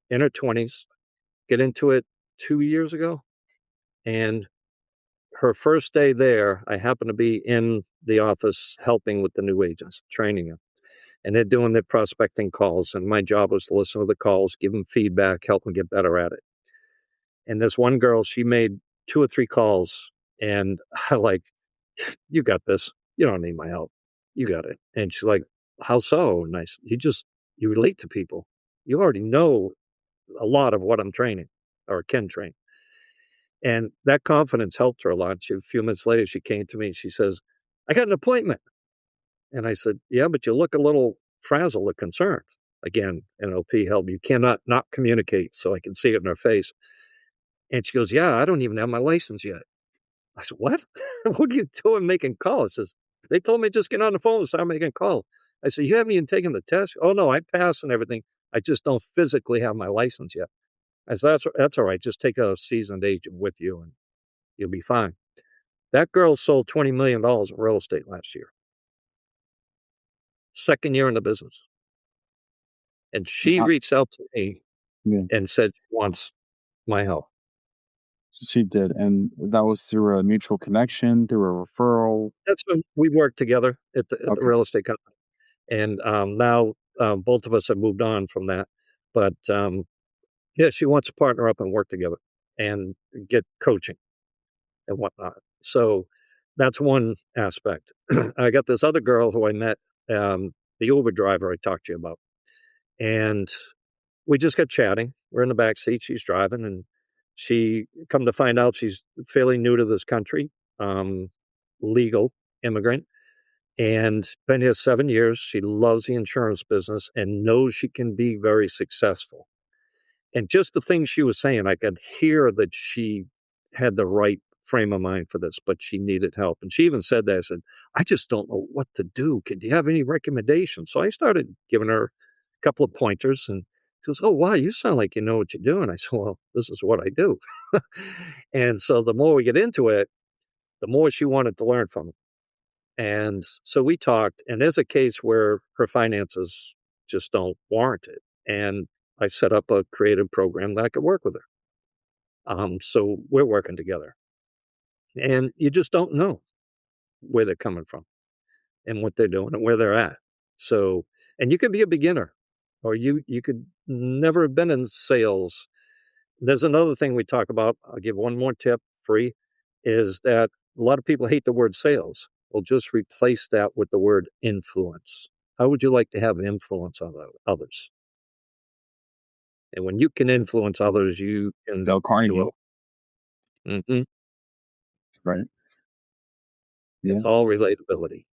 in her 20s, get into it 2 years ago. And her first day there, I happened to be in the office helping with the new agents, training them. And they're doing their prospecting calls. And my job was to listen to the calls, give them feedback, help them get better at it. And this one girl, she made 2 or 3 calls. And I like, you got this. You don't need my help. You got it. And she's like, how so? And you relate to people. You already know a lot of what I'm training. or can train. And that confidence helped her a lot. A few minutes later, she came to me and she says, I got an appointment. And I said, yeah, but you look a little frazzled or concerned. Again, NLP help. You cannot not communicate, so I can see it in her face. And she goes, yeah, I don't even have my license yet. I said, what? What are you doing making calls? Says, they told me just get on the phone and start making calls. I said, you haven't even taken the test? Oh, no, I passed and everything. I just don't physically have my license yet. I said, that's all right. Just take a seasoned agent with you and you'll be fine. That girl sold $20 million in real estate last year. Second year in the business. And she reached out to me and said she wants my help. She did, and that was through a mutual connection, through a referral. That's when we worked together at the real estate company. And now both of us have moved on from that. But yeah, she wants to partner up and work together and get coaching and whatnot. So that's one aspect. I got this other girl who I met, the Uber driver I talked to you about. And we just got chatting. We're in the back seat. She's driving, and she come to find out she's fairly new to this country, legal immigrant, and been here 7 years. She loves the insurance business and knows she can be very successful. And just the things she was saying, I could hear that she had the right frame of mind for this, but she needed help. And she even said that, I said, I just don't know what to do. Could you have any recommendations? So I started giving her a couple of pointers, and she goes, oh, wow, you sound like you know what you're doing. I said, well, this is what I do. And so the more we get into it, the more she wanted to learn from it. And so we talked, and there's a case where her finances just don't warrant it. And I set up a creative program that I could work with her. So we're working together. And you just don't know where they're coming from and what they're doing and where they're at. So, and you could be a beginner, or you could never have been in sales. There's another thing we talk about. I'll give one more tip, free, is that a lot of people hate the word sales. Well, just replace that with the word influence. How would you like to have influence on others? And when you can influence others, you can Dale Carnegie. Mm-hmm. Right. Yeah. It's all relatability.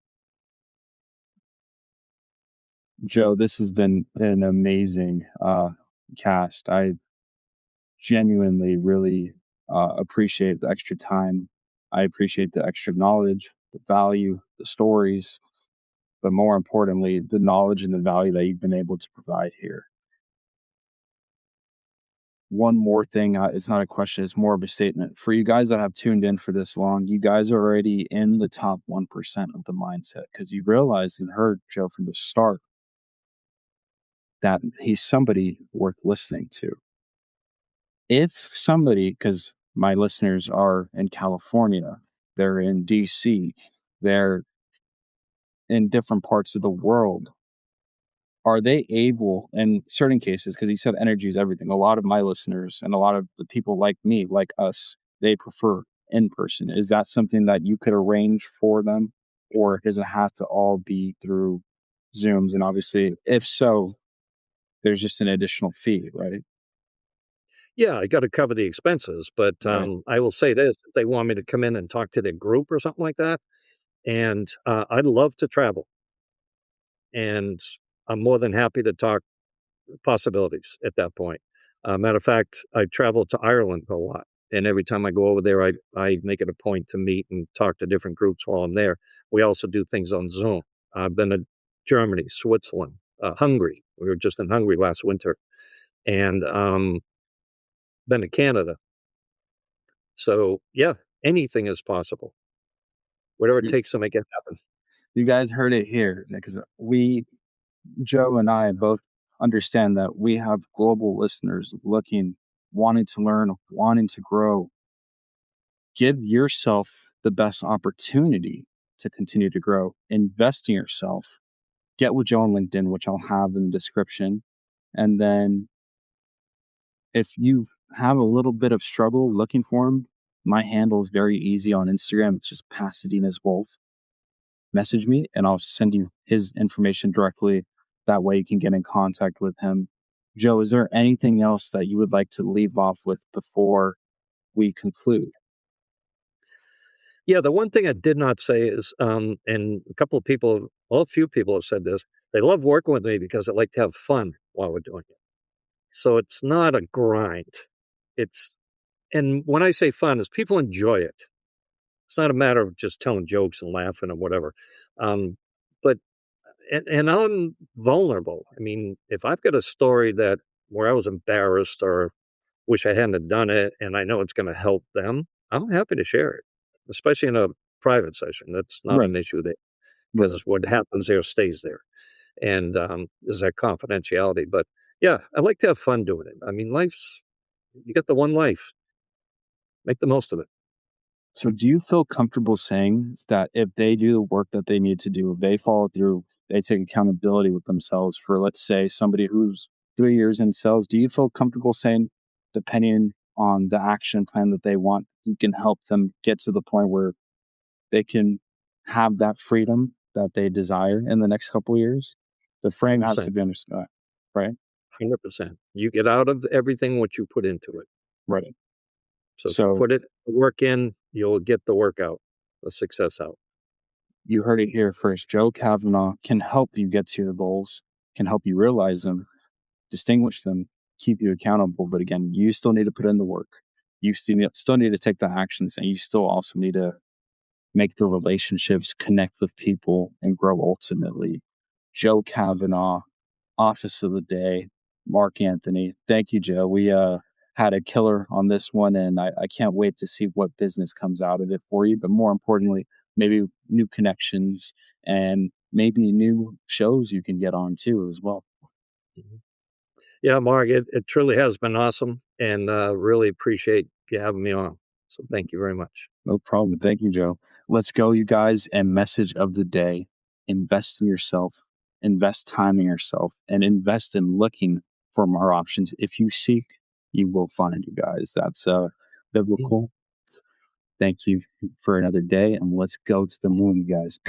Joe, this has been an amazing cast. I genuinely really appreciate the extra time. I appreciate the extra knowledge, the value, the stories, but more importantly, the knowledge and the value that you've been able to provide here. One more thing, it's not a question, it's more of a statement. For you guys that have tuned in for this long, you guys are already in the top 1% of the mindset, because you realized and heard Joe from the start that he's somebody worth listening to. If somebody, because my listeners are in California, they're in DC, they're in different parts of the world, are they able, in certain cases, because he said energy is everything, a lot of my listeners and a lot of the people like me, like us, they prefer in person. Is that something that you could arrange for them, or does it have to all be through Zooms? And obviously, if so, there's just an additional fee, right? Yeah, I got to cover the expenses, but Right. I will say this: if they want me to come in and talk to their group or something like that, and I'd love to travel, and I'm more than happy to talk possibilities at that point. Matter of fact, I travel to Ireland a lot, and every time I go over there, I make it a point to meet and talk to different groups while I'm there. We also do things on Zoom. I've been to Germany, Switzerland, Hungary. We were just in Hungary last winter, and been to Canada. So yeah, anything is possible. Whatever it takes to make it happen. You guys heard it here, because Joe and I both understand that we have global listeners looking, wanting to learn, wanting to grow. Give yourself the best opportunity to continue to grow. Invest in yourself. Get with Joe on LinkedIn, which I'll have in the description. And then if you have a little bit of struggle looking for him, my handle is very easy on Instagram. It's just Pasadena's Wolf. Message me and I'll send you his information directly. That way you can get in contact with him. Joe, is there anything else that you would like to leave off with before we conclude? Yeah, the one thing I did not say is, and a few people have said this, they love working with me because I like to have fun while we're doing it. So it's not a grind. It's, and when I say fun, is people enjoy it. It's not a matter of just telling jokes and laughing or whatever. Um, but and I'm vulnerable. I mean, if I've got a story that where I was embarrassed or wish I hadn't have done it, and I know it's going to help them, I'm happy to share it, especially in a private session. That's not Right, an issue there right. because what happens there stays there, and there's that confidentiality. But yeah, I like to have fun doing it. I mean, you got the one life, make the most of it. So do you feel comfortable saying that if they do the work that they need to do, if they follow through, they take accountability with themselves for, let's say, somebody who's 3 years in sales, do you feel comfortable saying, depending on the action plan that they want, you can help them get to the point where they can have that freedom that they desire in the next couple of years? The frame has to 100%, be understood, right? 100%. You get out of everything what you put into it. Right. So if you So put it work in, you'll get the work out, the success out. you heard it here first. Joe Kavanagh can help you get to your goals, can help you realize them, distinguish them, keep you accountable. But again, you still need to put in the work. You still need to take the actions, and you still also need to make the relationships, connect with people, and grow ultimately. Joe Kavanagh, Office of the Day, Mark Anthony. Thank you, Joe. We had a killer on this one, and I can't wait to see what business comes out of it for you. But more importantly, maybe new connections and maybe new shows you can get on too as well. Mhm. Yeah, Mark, it truly has been awesome, and really appreciate you having me on. So thank you very much. No problem. Thank you, Joe. Let's go, you guys. And message of the day: invest in yourself, invest time in yourself, and invest in looking for more options. If you seek, you will find, you guys. That's Mhm. biblical. Thank you for another day, and let's go to the moon, you guys.